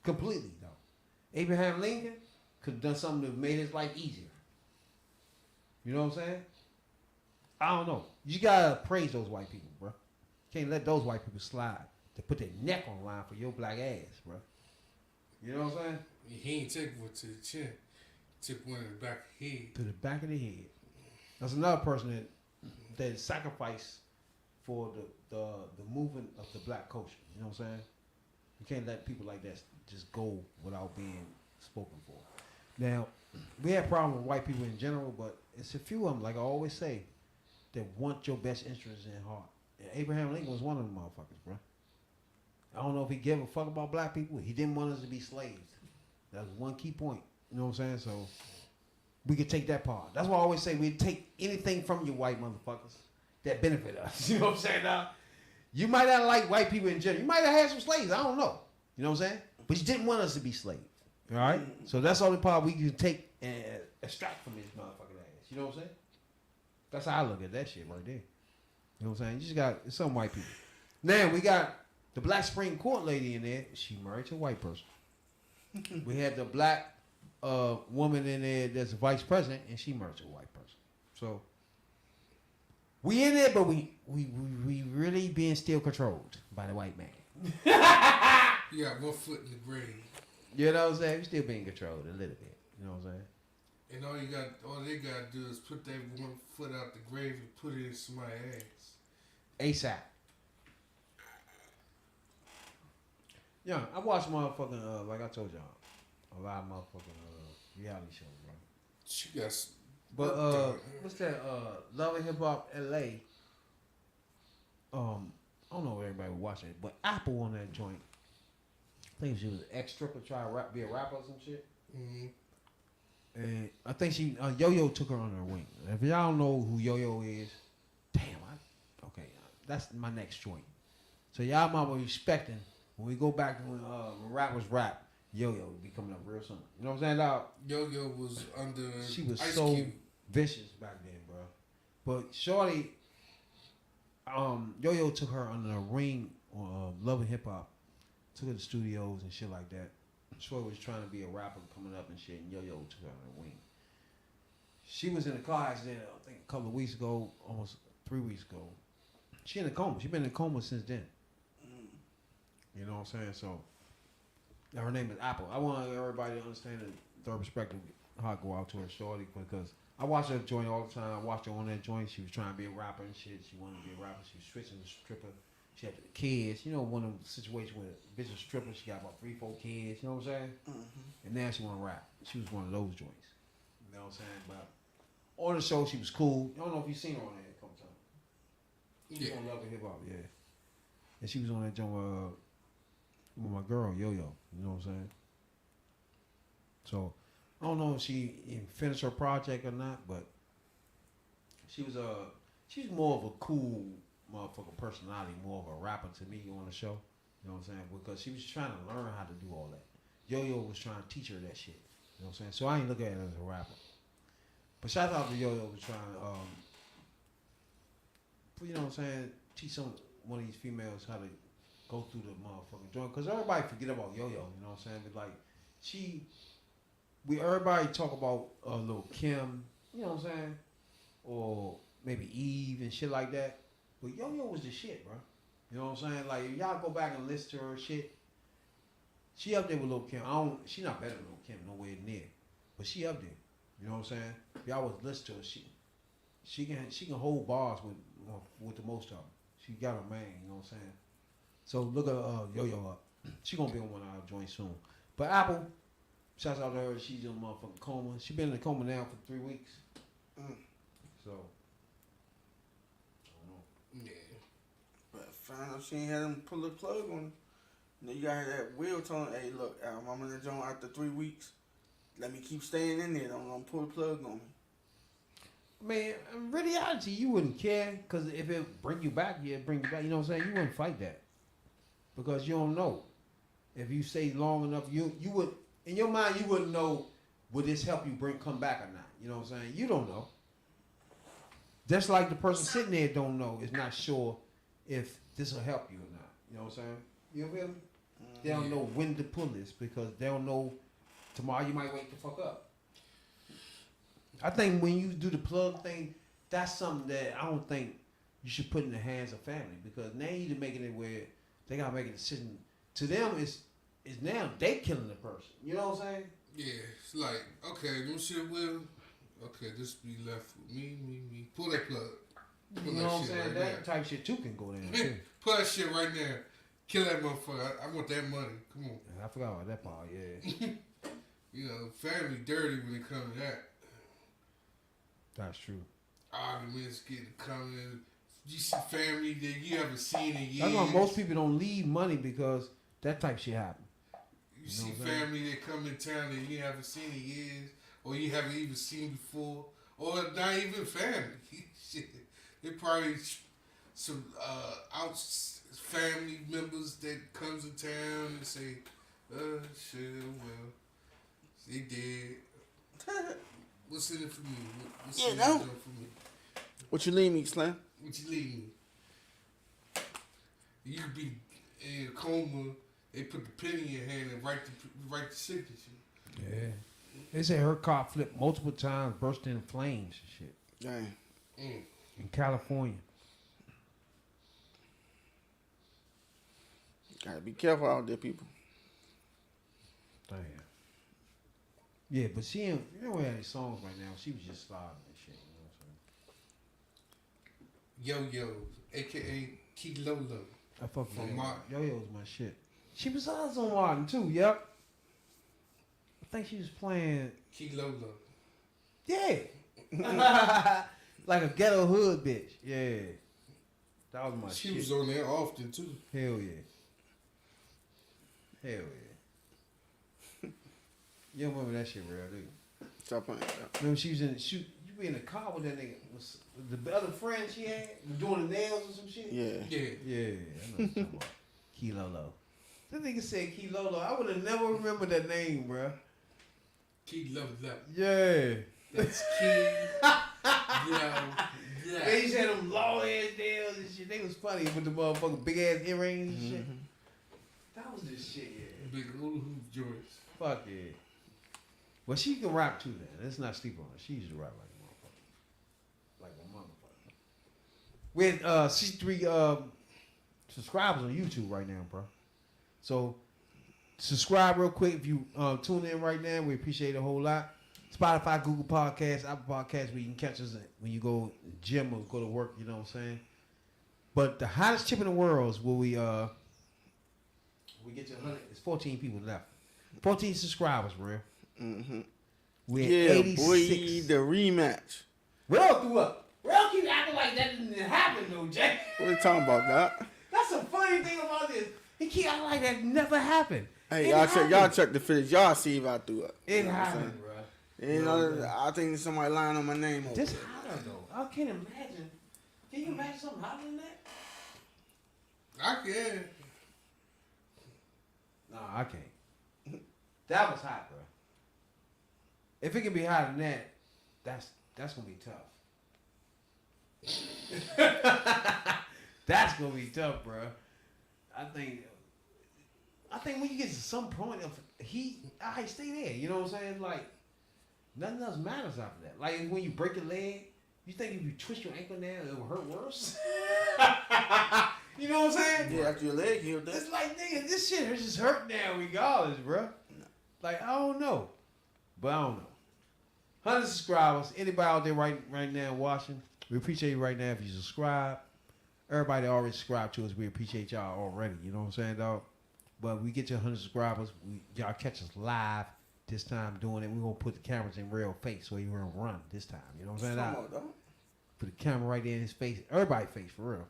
Completely, though. Abraham Lincoln could have done something that made his life easier. You know what I'm saying? I don't know. You gotta praise those white people, bro. Can't let those white people slide. They put their neck on the line for your black ass, bro. You know what I'm saying? He ain't take one to the chin. He took one in the back of the head. To the back of the head. That's another person that sacrificed for the movement of the black culture. You know what I'm saying? You can't let people like that just go without being spoken for. Now, we have problems with white people in general, but it's a few of them, like I always say, that want your best interests in heart. And Abraham Lincoln was one of them motherfuckers, bro. I don't know if he gave a fuck about black people. He didn't want us to be slaves. That was one key point. You know what I'm saying? So we could take that part. That's why I always say we take anything from you white motherfuckers that benefit us. You know what I'm saying? Now, you might not like white people in general. You might have had some slaves. I don't know. You know what I'm saying? But you didn't want us to be slaves. All right? So that's the only part we can take and extract from this motherfucking ass. You know what I'm saying? That's how I look at that shit right there. You know what I'm saying? You just got some white people. Now we got the black Supreme Court lady in there. She married to a white person. We had the black woman in there that's the vice president, and she married to a white person. So we in there, but we really being still controlled by the white man. You got one foot in the grave. You know what I'm saying? We still being controlled a little bit. You know what I'm saying? And all they gotta do is put that one foot out the grave and put it in somebody's ass. ASAP. Yeah, I watch motherfucking like I told y'all, a lot of motherfucking reality shows, bro. She got. But what's that? Love and Hip Hop LA. I don't know if everybody was watching it, but Apple on that joint. I think she was an ex-stripper trying to be a rapper or some shit. Mm-hmm. And I think she Yo-Yo took her under her wing. If y'all don't know who Yo-Yo is, damn, okay, that's my next joint. So y'all might be respecting when we go back to when rap was rap. Yo-Yo will be coming up real soon. You know what I'm saying, dog? Yo-Yo was under. She was Ice so Cube. vicious back then, bro. But shorty, Yo-Yo took her under the ring on Love and Hip Hop. Took her to studios and shit like that. Shorty was trying to be a rapper coming up and shit, and Yo-Yo took her under the wing. She was in a car accident, I think a couple of weeks ago, almost 3 weeks ago. She in a coma. She been in a coma since then. You know what I'm saying? So, now her name is Apple. I want everybody to understand the perspective, how I go out to her shorty, because I watch her joint all the time. I watched her on that joint. She was trying to be a rapper and shit. She wanted to be a rapper. She was switching to stripper. She had the kids. You know, one of them situations where a bitch is a stripper, she got about 3-4 kids. You know what I'm saying? Mm-hmm. And now she want to rap. She was one of those joints. You know what I'm saying? But on the show, she was cool. I don't know if you've seen her on there a couple times. She Yeah. on Love and Hip Hop, yeah. And she was on that joint with my girl, Yo-Yo. You know what I'm saying? So, I don't know if she even finished her project or not, but she's more of a cool motherfucker personality, more of a rapper to me on the show. You know what I'm saying? Because she was trying to learn how to do all that. Yo-Yo was trying to teach her that shit. You know what I'm saying? So I ain't look at her as a rapper. But shout out to Yo-Yo was trying to, you know what I'm saying, teach one of these females how to go through the motherfucking joint. Because everybody forget about Yo-Yo, you know what I'm saying? But like, everybody talk about Lil' Kim, you know what I'm saying? Or maybe Eve and shit like that. But Yo-Yo was the shit, bro. You know what I'm saying? Like, if y'all go back and listen to her shit, she up there with Lil' Kim. She not better than Lil' Kim, nowhere near. But she up there. You know what I'm saying? If y'all was listen to her, she can hold bars with the most of them. She got her man, you know what I'm saying? So look at Yo-Yo up. She gonna be on one of our joints soon. But Apple, shouts out to her. She's in a motherfucking coma. She been in a coma now for 3 weeks. So, I don't know. Yeah. But found out she ain't had them pull the plug on her. Then you got that Will telling, hey, look, I'm in the joint after 3 weeks. Let me keep staying in there. Don't pull the plug on me. Man, in reality, you wouldn't care, because if it bring you back, yeah, bring you back. You know what I'm saying? You wouldn't fight that, because you don't know. If you stay long enough, you would, in your mind, you wouldn't know, would this help you come back or not? You know what I'm saying? You don't know. Just like the person sitting there don't know, is not sure if this will help you or not. You know what I'm saying? You feel me? They don't know when to pull this, because they don't know tomorrow you might wake the fuck up. I think when you do the plug thing, that's something that I don't think you should put in the hands of family, because now you're making it where they gotta make a decision. To them, it's now they killing the person. You know what I'm saying? Yeah, it's like, okay, them shit will. Okay, this be left with me. Pull that plug. Pull You know that what I'm shit saying? right That there. type shit too can go down too. Pull that shit right there. Kill that motherfucker. I want that money. Come on. I forgot about that part. Yeah, You know, family dirty when it comes to that. that's true. Arguments get coming, You see family that you haven't seen in years. That's why most people don't leave money because that type shit happen. You see family that come in town that you haven't seen in years, or you haven't even seen before, or not even family. Shit. They probably some out family members that comes in town and say, shit, well, they dead. What's in it for me? What's in it for me? What you leave me, Slam? What you leave me? You could be in a coma. They put the pen in your hand and write the signature. Yeah. They say her car flipped multiple times, burst into flames and shit. Dang. In California. Gotta be careful out there, people. Damn. Yeah, but she ain't, you know, we had any songs right now. She was just sliding and shit. You know what I'm saying? Yo-Yo, a.k.a. Key Lolo. I fuck From with Martin. Yo-Yo's my shit. She was on Martin too, yep. I think she was playing, Key Lolo. yeah. Like a ghetto hood bitch. Yeah. That was my She shit. was on there often too. Hell yeah. Hell yeah. You don't remember that shit, real, do you? Stop playing that. Remember she was in the shoot. You be in the car with that nigga. Was the other friend she had doing the nails or some shit? Yeah. Yeah. Yeah, I know what you're talking about. Key Lolo. That nigga said Key Lolo. I would have never remembered that name, bruh. Key Lolo. Yeah. That's Key. Yeah. They used to have them long ass nails and shit. They was funny with the motherfucking big ass earrings and shit. That was this shit, yeah. Big little hoop joints. Fuck yeah. Well, she can rap too, then. Let's not sleep on her. She used to rap like a motherfucker. Like a motherfucker. We had 63 subscribers on YouTube right now, bro. So subscribe real quick if you tune in right now. We appreciate it a whole lot. Spotify, Google Podcasts, Apple Podcasts, where you can catch us when you go to the gym or go to work, you know what I'm saying? But the hottest chip in the world is where we get to 100. It's 14 people left. 14 subscribers, real. Mm-hmm. We're Yeah, 86. boy, the rematch. Real threw up. Real keep acting like that didn't happen, though, Jay. What are you talking about, Doc? That's the funny thing about this. He keep acting like that never happened. Hey, It happened. y'all check the footage. Y'all see if I threw up. It You know what I'm happened, saying? bro. You know, I think somebody lying on my name over This there. hotter, though. I can't imagine. Can you imagine something hotter than that? I can. No, I can't. That was hot, bro. If it can be hotter than that, that's gonna be tough. That's gonna be tough, bro. I think when you get to some point of heat, I stay there. You know what I'm saying? Like nothing else matters after that. Like when you break your leg, you think if you twist your ankle now, it will hurt worse. You know what I'm saying? Yeah, after your leg healed, It's like, nigga, this shit is just hurt now regardless, bro. Like, I don't know. But I don't know. 100 subscribers. Anybody out there right now watching, we appreciate you right now if you subscribe. Everybody that already subscribed to us, we appreciate y'all already. You know what I'm saying, dog? But we get to 100 subscribers. Y'all catch us live this time doing it. We're going to put the cameras in real face so you're going to run this time. You know what I'm saying, dog? Put the camera right there in his face. Everybody's face, for real.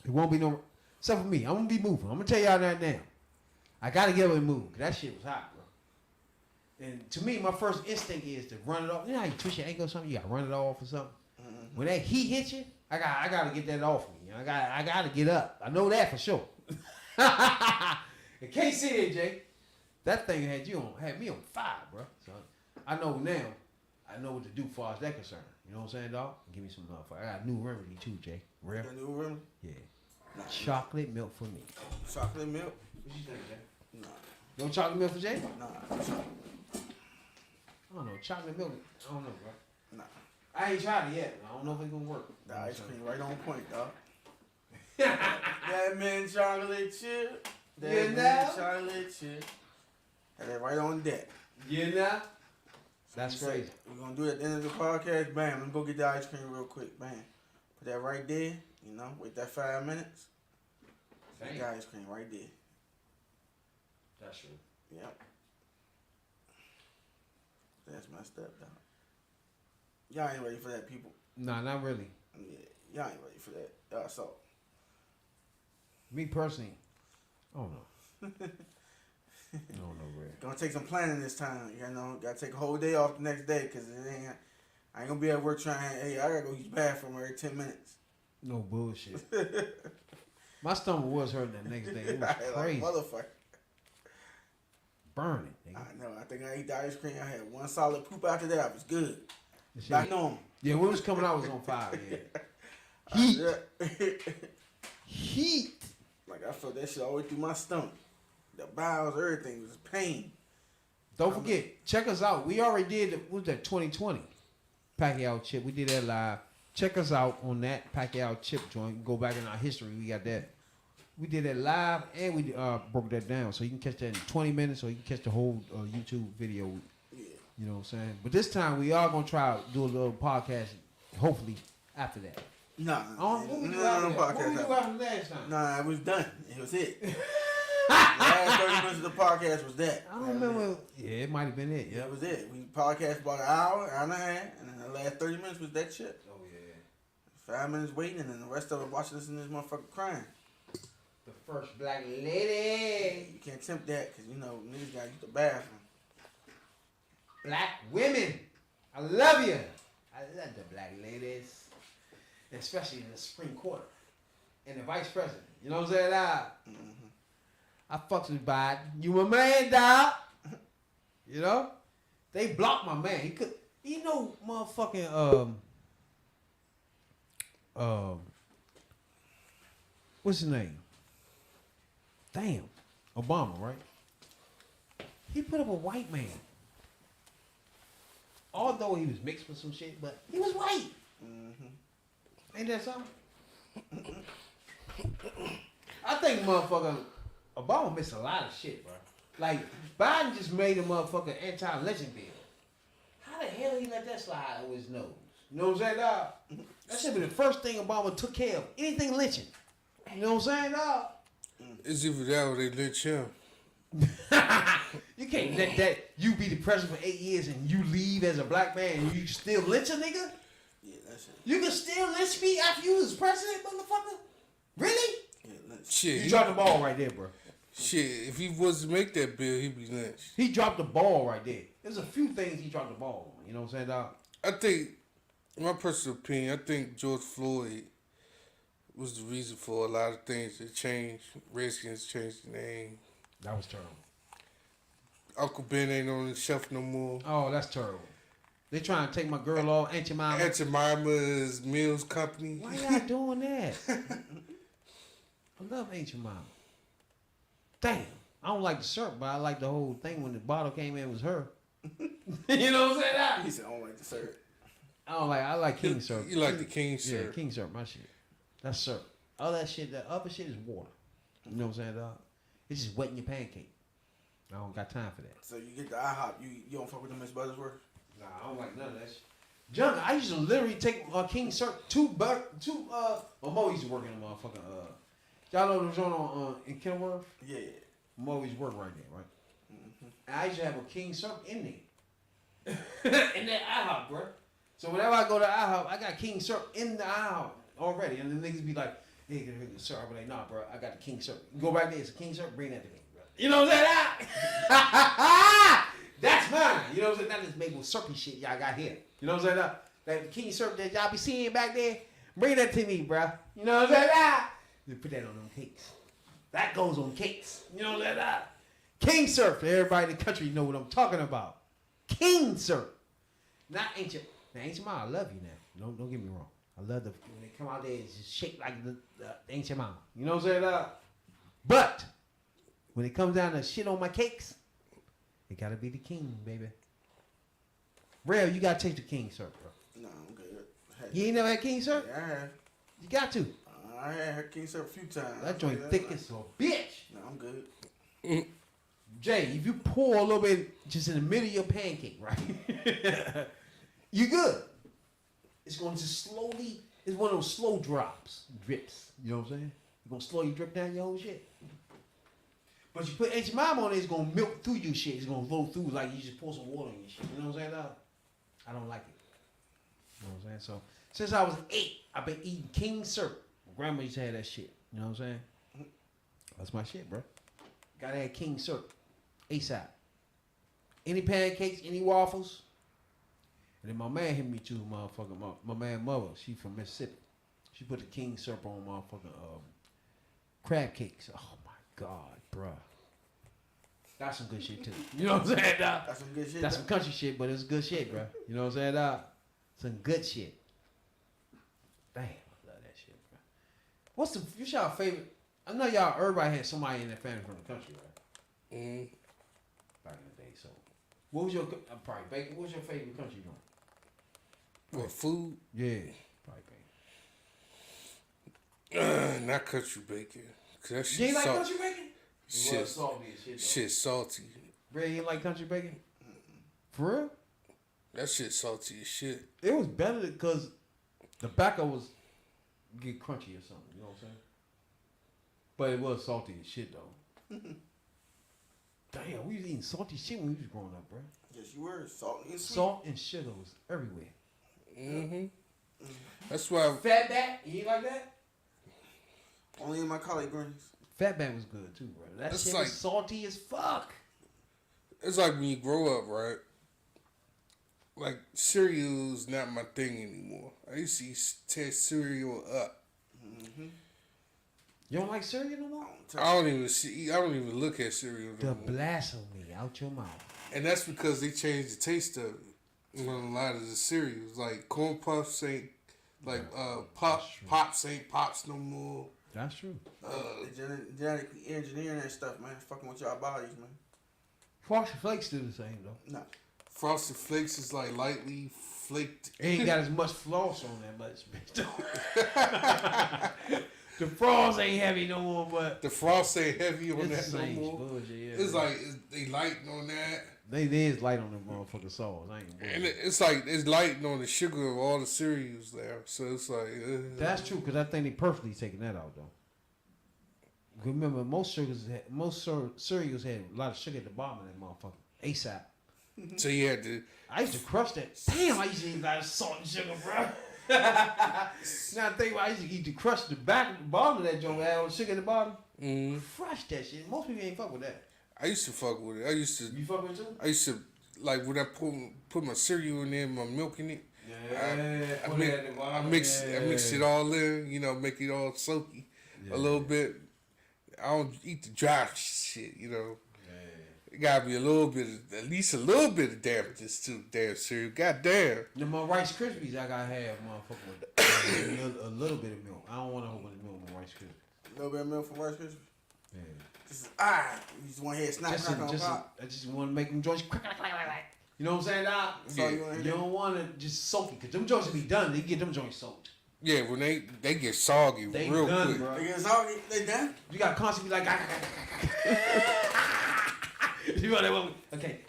It won't be no, except for me. I'm gonna be moving. I'm gonna tell y'all that now. I gotta get up and move. That shit was hot, bro. And to me, my first instinct is to run it off. You know how you twist your ankle or something? You gotta run it off or something. Mm-hmm. When that heat hits you, I gotta get that off me. You know, I gotta get up. I know that for sure. In case see it, Jay. That thing had me on fire, bro. So I know now. I know what to do as far as that concerned. You know what I'm saying, dog? Give me some motherfucker. I got a new remedy too, Jay. Real? Got a new remedy? Yeah. Chocolate milk for me. Chocolate milk? What you think, Jay? Nah. No chocolate milk for Jay? Nah. I don't know. Chocolate milk. I don't know, bro. Nah. I ain't tried it yet. I don't know if it's gonna work. The ice cream right on point, dog. That man chocolate chip. That man chocolate chip. Had that right on deck. You know? That's crazy. We're gonna do it at the end of the podcast. Bam. Let me go get the ice cream real quick. Bam. Put that right there. You know, wait that 5 minutes. Get the ice cream right there. That's true. Yep. That's messed up, dog. Y'all ain't ready for that, people. Nah, not really. Yeah. Y'all ain't ready for that. Y'all so. Me personally, I don't know. I don't know, Red. Gonna take some planning this time. You know, gotta take a whole day off the next day because I ain't gonna be at work trying. Hey, I gotta go use the bathroom every 10 minutes. No bullshit. My stomach was hurting that next day. It was crazy. Like, motherfucker. Burning, nigga. I know. I think I ate the ice cream. I had one solid poop after that. I was good. That shit Back was- normal. Yeah, when it was coming out, it was on fire. Yeah. Heat. Yeah. Heat. Like I felt that shit all the way through my stomach. The bowels, everything was pain. Don't forget, check us out. We already did, what was that, 2020 Pacquiao chip. We did that live. Check us out on that Pacquiao chip joint. Go back in our history. We got that. We did that live and we broke that down. So you can catch that in 20 minutes or you can catch the whole YouTube video. Yeah. You know what I'm saying? But this time we are going to try to do a little podcast, hopefully, after that. Nah. What we do after that? What we do after last time? Nah, it was done. It was it. Last 30 minutes of the podcast was that. I don't remember. Yeah, it might have been it. Yeah, Yeah. that was it. We podcast about an hour and a half, and then the last 30 minutes was that shit. Oh, yeah. 5 minutes waiting, and then the rest of it watching this and this motherfucker crying. The first black lady. You can't tempt that, because, you know, niggas gotta use the bathroom. Black women. I love you. I love the black ladies. Especially in the Supreme Court. And the vice president. You know what I'm saying? I fucks with Biden. You my man, dog. You know? They blocked my man. He could, you know, motherfucking, what's his name? Damn. Obama, right? He put up a white man. Although he was mixed with some shit, but he was white. Ain't that something? I think motherfucker Obama missed a lot of shit, bro. Like, Biden just made a motherfucker anti-lynching bill. How the hell he let that slide over his nose? You know what I'm saying, dog? That should be the first thing Obama took care of. Anything lynching. You know what I'm saying, dog? It's either that or they lynch him. You can't let that, you be the president for 8 years and you leave as a black man and you still lynch a nigga? Yeah, that's it. You can still lynch me after you was president, motherfucker? Really? Yeah, let's. Shit, You dropped the ball right there, bro. shit. If he was to make that bill, he'd be lynched. He dropped the ball right there. There's a few things he dropped the ball on. You know what I'm saying, dog? I think, in my personal opinion, I think George Floyd was the reason for a lot of things that changed. Redskins changed the name. That was terrible. Uncle Ben ain't on the shelf no more. Oh, that's terrible. They trying to take my girl off, Aunt Jemima. Aunt Jemima's Mills Company. Why y'all doing that? I love Aunt Jemima. Damn. I don't like the syrup, but I like the whole thing when the bottle came in, it was her. You know what I'm saying? He said, I don't like the syrup. I like King syrup. You like the King Yeah, syrup. King syrup, my shit. That's syrup. All that shit, that other shit is water. You know what I'm saying, dog? It's just wetting your pancake. I don't got time for that. So you get the IHOP, you don't fuck with them Miss Buttersworth? Nah, I don't like none of that shit. Junk, I used to literally take King syrup, my mom used to work in a motherfucking, y'all know the joint on, in Kenworth? Yeah. My mom used to work right there, right? And I used to have a King syrup in there. In that IHOP, bro. So whenever I go to IHOP, I got King syrup in the IHOP already. And the niggas be like, hey, get the syrup. I'm like, nah, bro, I got the King syrup. You go back there, it's a King syrup, bring that to me, bro. You know what I'm saying? That's mine. You know what I'm saying? That is maple syrupy shit y'all got here. You know what I'm saying? That King syrup that y'all be seeing back there, bring that to me, bro. You know what I'm saying? You put that on them cakes. That goes on cakes. You know what I'm saying? King syrup. For everybody in the country know what I'm talking about. King syrup. Not ancient. Now, Ancient Mama, I love you now. Don't get me wrong. I love when they come out there, it's just shaped like the Ancient Mama. You know what I'm saying? But when it comes down to shit on my cakes, it gotta be the king, baby. Real, you gotta taste the king syrup, bro. No, I'm good. You ain't never had king syrup? Yeah, I have. You got to. I had King syrup a few times. That joint thick as a bitch. No, I'm good. Jay, if you pour a little bit just in the middle of your pancake, right? You good. It's going to slowly, it's one of those slow drips. You know what I'm saying? It's going to slowly drip down your whole shit. But you put Aunt Mama on it, it's going to milk through your shit. It's going to flow through like you just pour some water in your shit. You know what I'm saying, dog? I don't like it. You know what I'm saying? So Since I was 8, I've been eating king syrup. My grandma used to have that shit. You know what I'm saying? That's my shit, bro. Gotta have king syrup. ASAP. Any pancakes, any waffles. And then my man hit me too, motherfucker. My man mother, she from Mississippi. She put the king syrup on motherfucking crab cakes. Oh my God, bruh. That's some good shit too. You know what I'm saying, dog? That's some good shit. That's some country shit, but it's good shit, bruh. You know what I'm saying, dog? Some good shit. Damn, I love that shit, bruh. What's your favorite? I know y'all, everybody had somebody in their family from the country, right? Mm. Back in the day, so. What was your, probably bacon, what was your favorite country joint? What, food? Yeah, probably bacon. Not country bacon. Cause that You shit ain't like salt- country bacon? Shit, Well, salty as shit, though. shit salty. Bro, you ain't like country bacon? For real? That shit salty as shit. It was better because the backer was get crunchy or something. You know what I'm saying? But it was salty as shit though. Damn, we was eating salty shit when we was growing up, bro. Yes, you were. Salt and sweet. Salt and sugar was everywhere. Mm-hmm. That's why. Fatback, you ain't like that? Only in my collard greens. Fatback was good too, bro. That It's shit like- was salty as fuck. It's like when you grow up, right? Like cereal's not my thing anymore. I used to tear cereal up. Mm-hmm. You don't like cereal no more? I don't even look at cereal The no more. blasphemy out your mouth. And that's because they changed the taste of it. On a lot of the cereals, like corn puffs ain't like pops ain't pops no more. That's true. Genetically engineering that stuff, man. Fucking with y'all bodies, man. Frosted Flakes still the same though. No. Frosted Flakes is like lightly flaked. It ain't got as much floss on that much, bitch. The frost ain't heavy no more, but The frost ain't heavy on it's the that no same more. bullshit, yeah. It's like they lighting on that. They is light on the motherfucking sauce. I ain't And bullshit. it's like it's lighting on the sugar of all the cereals there. So it's like That's true, because I think they perfectly taking that out though. Remember, most cereals had a lot of sugar at the bottom of that motherfucker. ASAP. So you had to. I used to crush that. Damn, I used to eat a lot of salt and sugar, bro. Now I think about it, I used to eat the crush the bottom of that joint that had all the sugar at the bottom. Crush that shit. Most people ain't fuck with that. I used to fuck with it. You fuck with it too? I used to like when I put my cereal in there, my milk in it. I mix it all in. You know, make it all soaky a little bit. I don't eat the dry shit. You know. It gotta be a little bit, at least a little bit of dampness to the damn cereal. Goddamn. Then my Rice Krispies, I gotta have motherfucker with a little bit of milk. I don't want a whole bunch of milk with Rice Krispies. A little bit of milk from Rice Krispies. Yeah. Just you just want to hear snap crack on pop. I just want to make them joints crack. You know what I'm saying, Doc? That's all you want to You hear. don't want to just soak it, because them joints will be done. They get them joints soaked. Yeah, when they get soggy They real done, quick. bro. They get soggy, they done. You got to constantly be like, you know that one? Okay.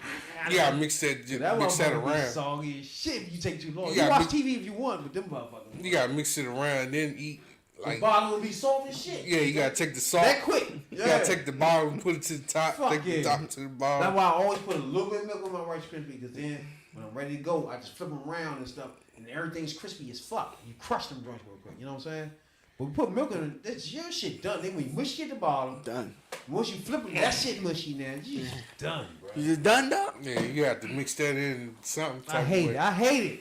You gotta mix that motherfucker be around. soggy as shit if you take too long. You You gotta watch TV if you want, but them motherfuckers. You gotta mix it around and then eat. The Like, bottom will be soft as shit. yeah, you gotta take the salt. That quick. You Yeah. gotta take the bottom and put it to the top. Fuck take the yeah. top to the bottom. That's why I always put a little bit of milk on my Rice Krispies, because then when I'm ready to go, I just flip them around and stuff, and everything's crispy as fuck. You crush them joints real quick. You know what I'm saying? But we put milk in it, that's your shit done. Then when you mush it at the bottom, Done. once you flip it, that shit mushy now. You just done, bro. You just done, dog? Yeah, you have to mix that in something. I hate it. I hate it.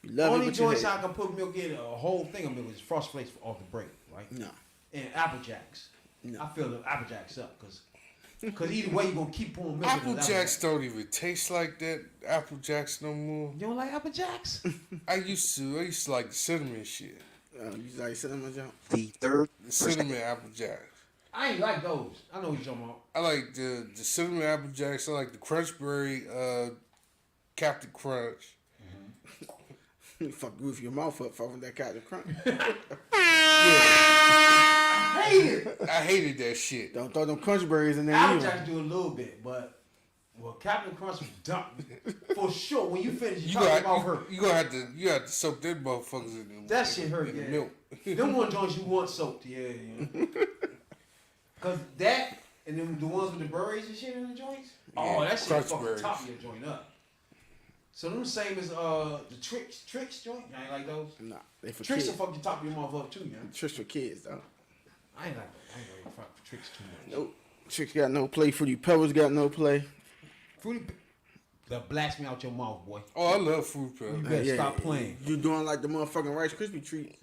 You love Only it, but you joints hate I can put milk in, a whole thing of milk is Frost Flakes off the break, right? it. No. And Apple Jacks. No. I fill the Apple Jacks up, because either way you're going to keep pouring milk Apple in the Jacks don't even taste like that. Apple Jacks no more. You don't like Apple Jacks? I used to like the cinnamon shit. You like cinnamon jump? The third The cinnamon Apple Jacks. I ain't like those. I know what you're talking about. I like the cinnamon Apple Jacks. I like the Crunchberry Captain Crunch. Fuck you with your mouth up from that Captain Crunch. I hate it. I hated that shit. Don't throw them crunch berries in there Apple either. Jacks do a little bit, but Captain Crunch was dumb. For sure, when you finish, You your mouth got hurt. you have to soak them motherfuckers in the That shit hurt, in the yeah. milk. Them one joints you want soaked, yeah. Cause that and then the ones with the berries and shit in the joints. Oh, Yeah, that shit crunch fucking berries. top your joint up. So them same as the tricks joint. You ain't like those. Nah, they for Tricks kids. will fuck your top of your mouth up too, yeah. Tricks for kids, though. I ain't gonna fuck with tricks too much. Nope. Tricks got no play. Fruity Pebbles got no play. They'll blast me out your mouth, boy. Oh, I love Fruit You Pebbles. better stop playing. You doing like the motherfucking Rice Krispie treats.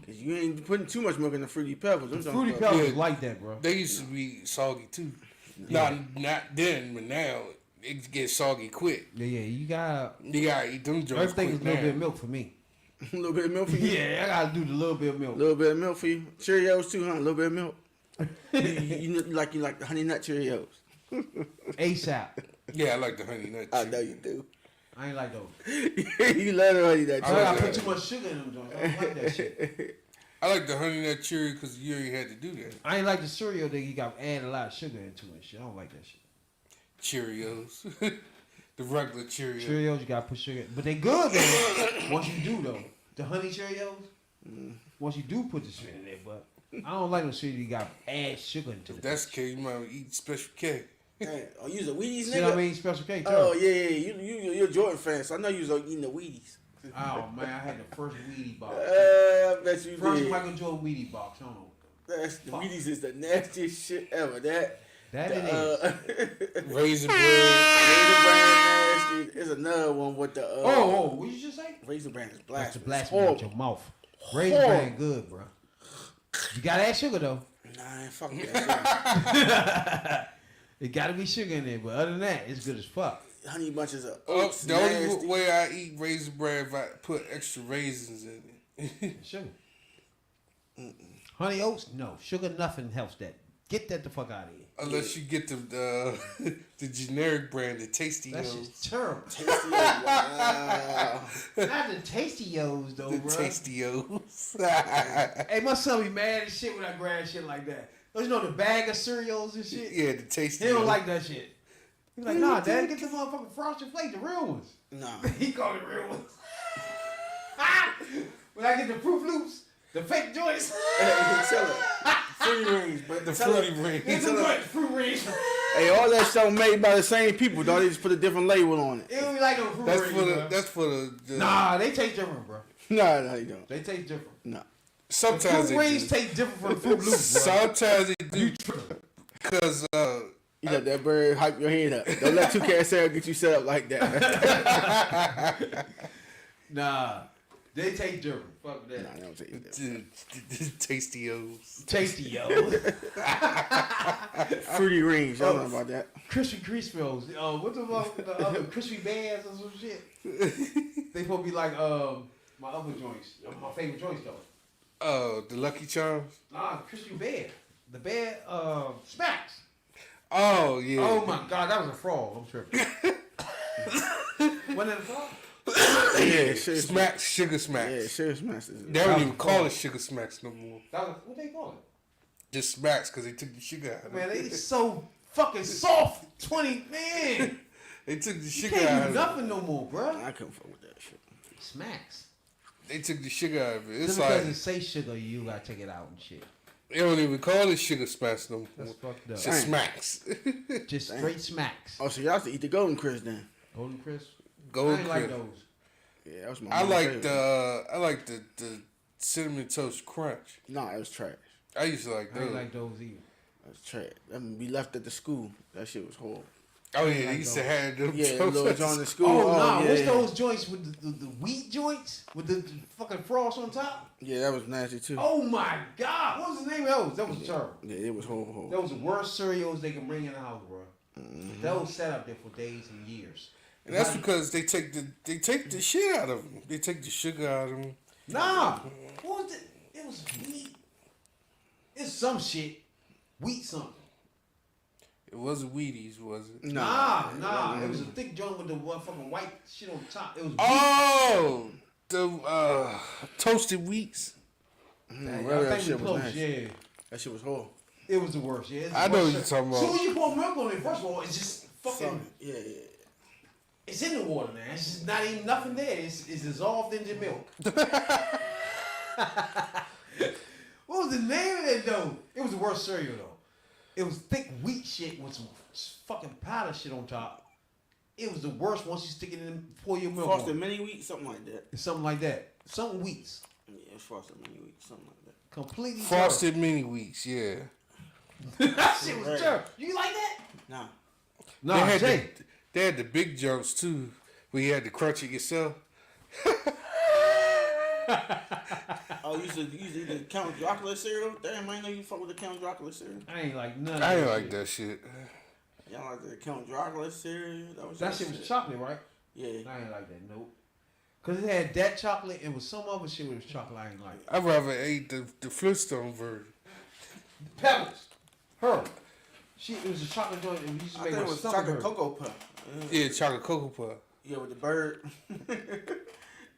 You ain't putting too much milk in the Fruity Pebbles. Them Fruity motherfuckers- Pebbles Yeah. like that, bro. They used to be soggy too. Yeah. Not then, but now it gets soggy quick. Yeah, you gotta. You gotta eat them joints Everything is quick a little now. bit of milk for me. A little bit of milk for you. Yeah, I gotta do the little bit of milk. A little bit of milk for you. Cheerios too, huh? A little bit of milk. you like the Honey Nut Cheerios. ASAP. Yeah, I like the honey nut. I know you do. I ain't like those. You love the Honey Nut I gotta like put that. too much sugar in them joints. I don't like that shit. I like the honey nut cherry because you already had to do that. I ain't like the cereal that you got add a lot of sugar into it. Shit, I don't like that shit. Cheerios, the regular Cheerios. Cheerios, you gotta put sugar, but they good though. Once you do though, the honey Cheerios. Once you do put the sugar in there, but I don't like no cereal you got add sugar into If it. that's the case, you might eat Special K. Hey, oh, you was a Wheaties See nigga? what I mean? Special K too. Oh yeah. You're a Jordan fan, so I know you was eating the Wheaties. Oh man, I had the first Wheatie box. I bet you First did. Michael Jordan Wheatie box. I don't know. The Wheaties is the nastiest shit ever. That That it is. Raisin bread. Raisin Bran nasty. There's another one with the What you just say? Raisin Bran is That's blasphemous. the blasphemy out your mouth. Raisin Bran good, bro. You gotta add sugar though. Nah, fuck that. It gotta be sugar in there, but other than that, it's good as fuck. Honey bunches of Oh, oats. the nasty. only way I eat raisin bread if I put extra raisins in it. Sugar. Honey oats? No. Sugar, nothing helps that. Get that the fuck out of here. Unless you get the the generic brand, the Tasty That's O's. just terrible. Tasty, wow. Not the Tasty-O's though, The bro. Tasty O's. Hey, my son be mad as shit when I grab shit like that. Don't you know the bag of cereals and shit? Yeah, the Tasty He don't O's. like that shit. He's like, nah, Dad, get the motherfucking Frosted Flakes, the real ones. Nah. He called it real ones. When I get the Fruit Loops, the fake joints. Tell her. Fruity rings, but The tell her- fruity ring. It's a joint, Fruit Rings. Hey, all that stuff made by the same people, dog. They just put a different label on it. It don't be like no Fruit That's Rings, for the. bro. That's for the. Nah, they taste different, bro. Nah, no, you don't. They taste different. No. Sometimes Fruit they Rings do. taste different from Fruit Loops, bro. Sometimes they do. Because You let that bird hype your head up. Don't let 2K Sarah get you set up like that. Nah, they taste different. Fuck that. Nah, they don't take that. the Tasty O's. Tasty, yo. Fruity rings. Y'all know about that. Crispy Crispos. What the fuck? The other Crispy Bears or some shit. They supposed to be like my other joints. My favorite joints though. The Lucky Charms. Nah, Crispy Bear. The bear smacks. Oh yeah. Oh my god, that was a frog. I'm tripping. Wasn't that a frog? Yeah, sure. Smacks, Sugar Smacks. Yeah, sure. Smashers. They don't even call it Sugar Smacks no more. That was, what they call it? Just Smacks because they took the sugar out of Man, it. they so fucking soft. 20, man. They took the You sugar out can't of do it. nothing no more, bro. I couldn't fuck with that shit. Smacks. They took the sugar out of it. It's Just like because it say sugar, you gotta take it out and shit. they don't even call it Sugar Smacks no more. That's fucked up. It's just Smacks. Just straight smacks. Oh, so y'all have to eat the Golden Crisp then? Golden Crisp. Golden I ain't like Crisp. those. Yeah, that was my I mom's like favorite. the cinnamon toast crunch. Nah, it was trash. I used to like I ain't those. like those either. It was trash. I mean, we left at the school. That shit was horrible. Oh yeah, like they used to those. have them. Yeah, the little toasts. joint in school. Oh, nah, yeah, what's yeah. those joints with the wheat joints? With the fucking frost on top? Yeah, that was nasty too. Oh my god, what was the name of those? That was terrible. Yeah, it was horrible. That was the worst cereals they can bring in the house, bro. Those sat up there for days and years. And that's because they take the shit out of them. They take the sugar out of them. Nah, what was it? It was wheat. It's some shit. Wheat something. It wasn't Wheaties, was it? Nah. It was a thick joint with the motherfucking white shit on top. It was wheat. Oh, the toasted wheats. Well, that shit was close, nasty. yeah. That shit was horrible. It was the worst, yeah. It's the I know worst what you're shit. talking about. So when you pour milk on it, first of all, it's just fucking. Yeah. It's in the water, man. It's just not even nothing there. It's dissolved in the milk. What was the name of that though? It was the worst cereal though. It was thick wheat shit with some fucking powder shit on top. It was the worst once you stick it in, pour your milk Frosted on. mini wheat, something like that. Something like that. Something wheats. Yeah, it's frosted mini wheat, something like that. Completely Frosted mini wheats, yeah. That shit was Right. terrible. You like that? Nah. Nah, Jay. They had the big jumps too, where you had to crunch it yourself. Oh, you used to eat the Count Dracula cereal? Damn, I ain't know you fuck with the Count Dracula cereal. I ain't like none of I ain't that like shit. that shit. Y'all like the Count Dracula cereal? That shit was chocolate, right? Yeah. I ain't like that, nope. Cause it had that chocolate and with some other shit with chocolate I ain't like. I'd rather eat the Flintstone version. Pebbles. Her. It was a chocolate joint and we used to I make think it my was stomach chocolate hurt. cocoa puff. Yeah, chocolate cocoa puff. Yeah, with the bird.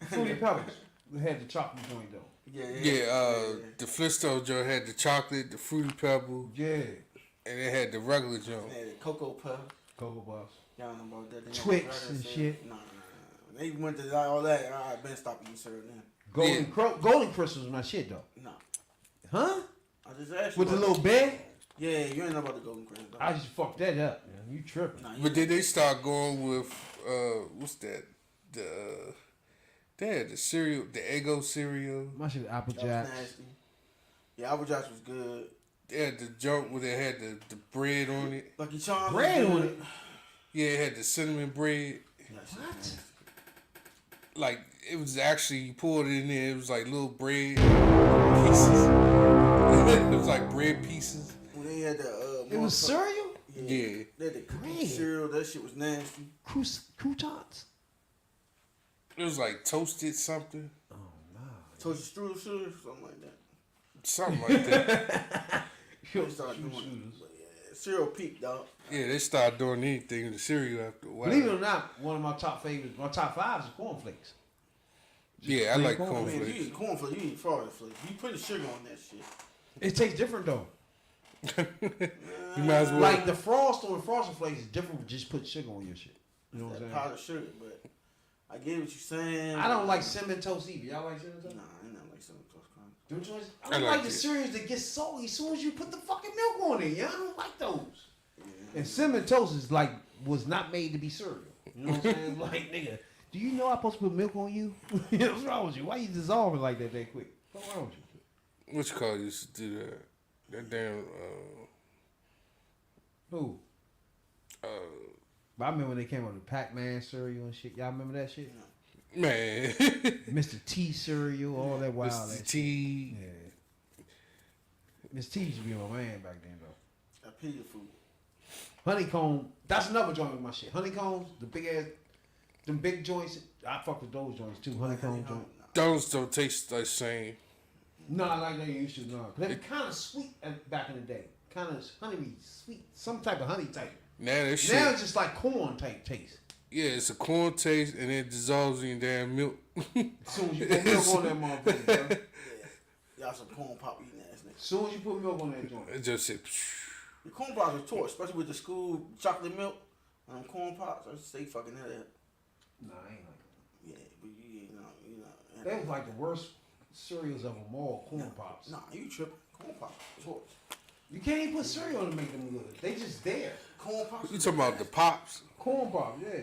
Fruity Pebbles. We had the chocolate joint though. Yeah. The Flintstone joint had the chocolate, the Fruity Pebble, Yeah. and it had the regular joint. Yeah, the cocoa puff. Cocoa Puffs. Y'all know about that. They Twix had the and regular shit. cereal. Nah. They went to all that. I've been stopping eating cereal now. Golden Crystals was my shit though. Nah. Huh? I just asked you. With the about little bed? Yeah, you ain't know about the golden crystal. I just fucked that up, man. You tripping. Nah, But then they start going with what's that? They had the cereal, the Eggo cereal. My shit was Apple that was Jacks. nasty. Yeah, Apple Jacks was good. They had the joint where they had the bread on it. Lucky Charms. Bread was on good. it? Yeah, it had the cinnamon bread. Yeah, shit was What? nasty. Like it was actually you poured it in there. It was like little bread pieces. It was like bread pieces. When they had the It was cereal? Yeah. They had the cookie Bread. cereal. That shit was nasty. Croutons? It was like toasted something, Oh, no. Toasted strudel cereal, something like that. something like that. They started doing it. But yeah, cereal peak, dog. Yeah, they started doing anything with the cereal after a while. Believe it or not, one of my top favorites, my top 5 is cornflakes. Yeah, I like Plain corn. Man, you cornflakes. eat cornflakes, you eat frosted flakes. You put the sugar on that shit. It tastes different though. You might as well. Like the frost on the frosted flakes is different with just put sugar on your shit. You know what I'm That saying? powdered sugar, but I get what you're saying. I don't like cinnamon toast either. Y'all like cinnamon toast? Nah, I don't like cinnamon toast crunch. Them joints? I I don't like like the it. cereals that get soggy as soon as you put the fucking milk on it. Yeah, I don't like those. Yeah. And cinnamon toast is like was not made to be cereal. You know what I'm saying? Like nigga, do you know I'm supposed to put milk on you? What's wrong with you? Why you dissolve it like that quick? What's wrong with you? Which car used to do that? That damn. Who? But I remember when they came out with Pac-Man cereal and shit. Y'all remember that shit? Man. Mr. T cereal, all that wild Mr. ass T. shit. Yeah. Mr. T used to be my man back then though. I pity your food. Honeycomb, that's another joint with my shit. Honeycombs, the big ass, them big joints. I fuck with those joints too. Honeycomb joint. Those don't taste the same. Not like they used to. No, they were kind of sweet back in the day. Kind of honey sweet, some type of honey type. Now that shit. Now it's just like corn type taste. Yeah, it's a corn taste and it dissolves in your damn milk. As soon as you put milk on that motherfucker, bro. Y'all some corn pop eating ass niggas. As soon as you put milk on that joint. It just said. The corn pops are torch, especially with the school chocolate milk. Corn pops, I just say fucking that up. Nah, I ain't like Yeah, but you know. that. They was like the worst cereals of them all. Corn pops. Nah, you tripping. Corn pops, torch. You can't even put cereal to make them good. They just there. Corn pops. You talking about the pops? Corn pops, yeah.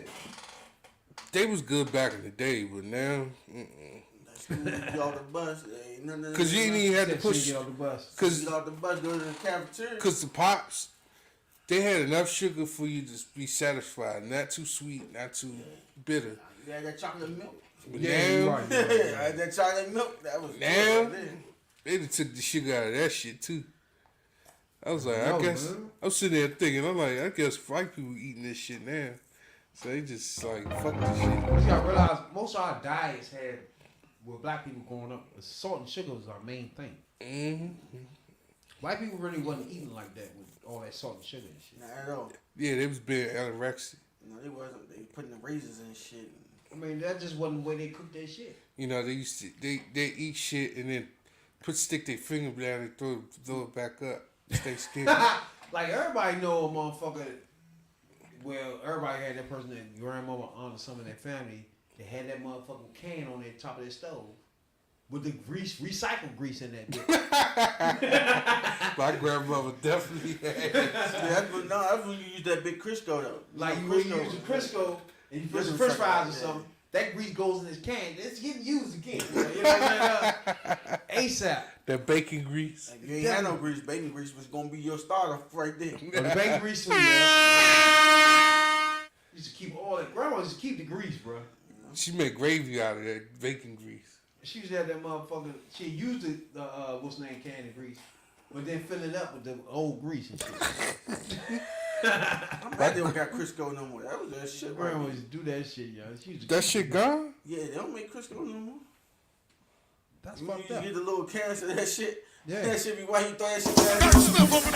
They was good back in the day, but now. That school, get off the bus. Ain't nothing. Because you ain't even had to That shit push. get off the bus. Get off the bus, go to the cafeteria. Because the pops, they had enough sugar for you to be satisfied. Not too sweet, not too bitter. You had that chocolate milk. But Yeah, now, you're right. I had that chocolate milk. That was Now? right there. they done took the sugar out of that shit too. I was like, No, I guess, man. I'm sitting there thinking, I'm like, I guess white people eating this shit now. So they just like, fuck this shit. You gotta realize most of our diets had, with black people growing up, salt and sugar was our main thing. Mm-hmm. White people really wasn't eating like that with all that salt and sugar and shit. Not at all. Yeah, they was being anorexic. No, they wasn't. They putting the raisins and shit. I mean, that just wasn't the way they cooked their shit. You know, they used to, they eat shit and then stick their finger down and throw it back up. Stay skinny. Like everybody know a motherfucker. Well, everybody had that person, that grandmama, aunt, or some of their family that had that motherfucking can on the top of their stove. with the grease, recycled grease in that bitch. My grandmother definitely had it. That's when you use that big Crisco though. Like you use the Crisco and you put some French fries or something. That grease goes in this can. It's getting used again. You know what I'm saying? ASAP. That bacon grease. If you ain't had no grease, bacon grease was gonna be your starter right there. But the bacon grease was used to keep all that. Grandma used to keep the grease, bro. She made gravy out of that bacon grease. She used to have that motherfucker. She used the what's the name can of grease, but then fill it up with the old grease and shit. I'm glad they don't got Crisco no more. That was that shit. Grandma Right? used to do that shit, yo. She used to That shit gone? Yeah, they don't make Crisco no more. That's You fucked up. get the little cans of that shit. Yeah. That shit be white. You throw that shit back. This motherfucker.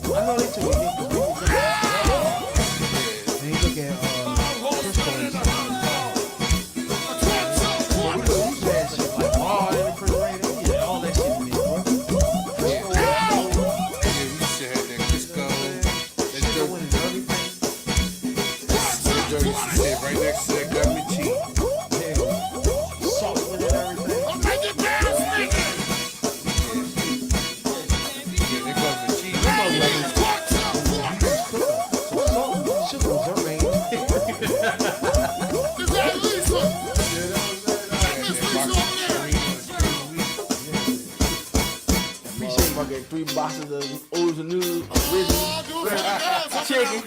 I know they took it. And you look at that shit like all in the refrigerator. Yeah, all that shit in there, bro. Yeah, we used to have that Crisco. That Sugar went in everything. dirt used to sit right next to that government cheese. Yeah. Salt went in everything. Yeah, that government cheese. Sugar was her main. Appreciate if I get 3 boxes of old and new chicken.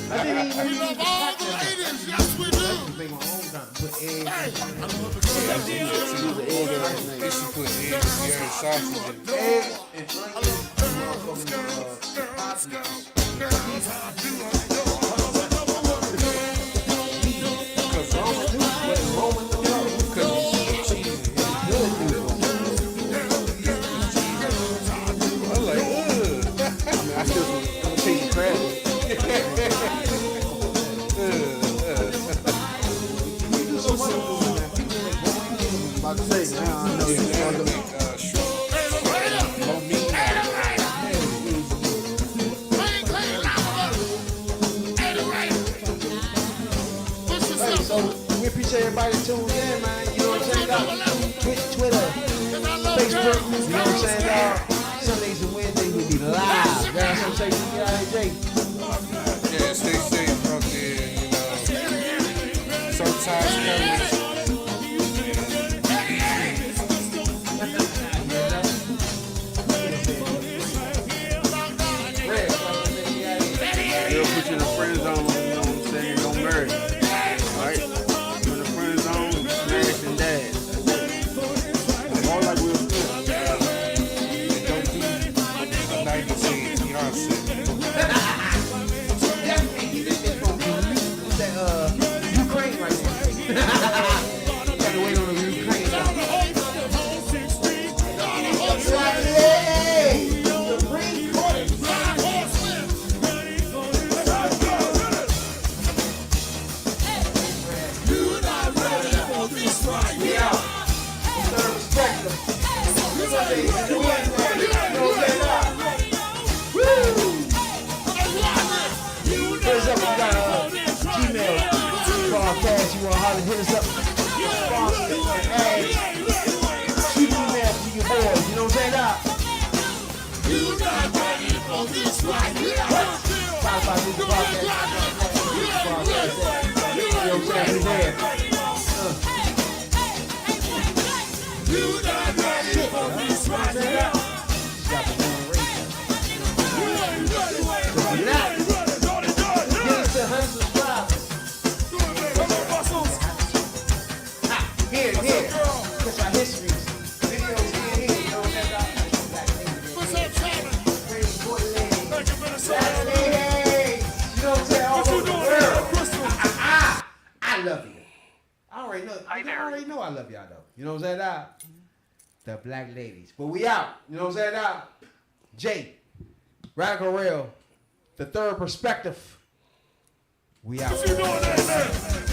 I didn't even use the pack that. I just make my own kind. Put eggs in They should put eggs, yeah, and sausage in it. eggs and onions. I'm like, ugh. I still taste the crab. About to say, now I know Yeah, you they want to make shrimp. No meat out of it. So we appreciate everybody that tuned in, man. You know what I'm saying, dog? Twitter, Facebook, you know what I'm saying, dog? Sundays and Wednesdays we be live. You know what I'm saying? Jay. Yeah, stay safe out there, sometimes careless. They'll put you in a friend zone, you know what I'm saying? Don't marry. Alright? You in the friend zone, smash and dash. All like Will Smith. Don't do a 90 Beyonce. Ukraine right now. Gotta wait on the Ukraine now. Hey, Supreme Court. We out. Gotta respect them. Here's up, we got Gmail podcast. You wanna holler, hit us up. Sponsor and ads. Shoot email to your boys. You know what I'm saying? Dog? Spotify, Google Podcast. You know what I'm saying? We there. Here. Catch our histories. Videos here. You know what I'm saying? Saturday. You know what I'm saying? All over the world. I love you. I already know I love y'all though. You know what I'm saying? the black ladies. But we out. You know what I'm saying now? Jay, Radical Real, the third perspective. We out. You doing that, man?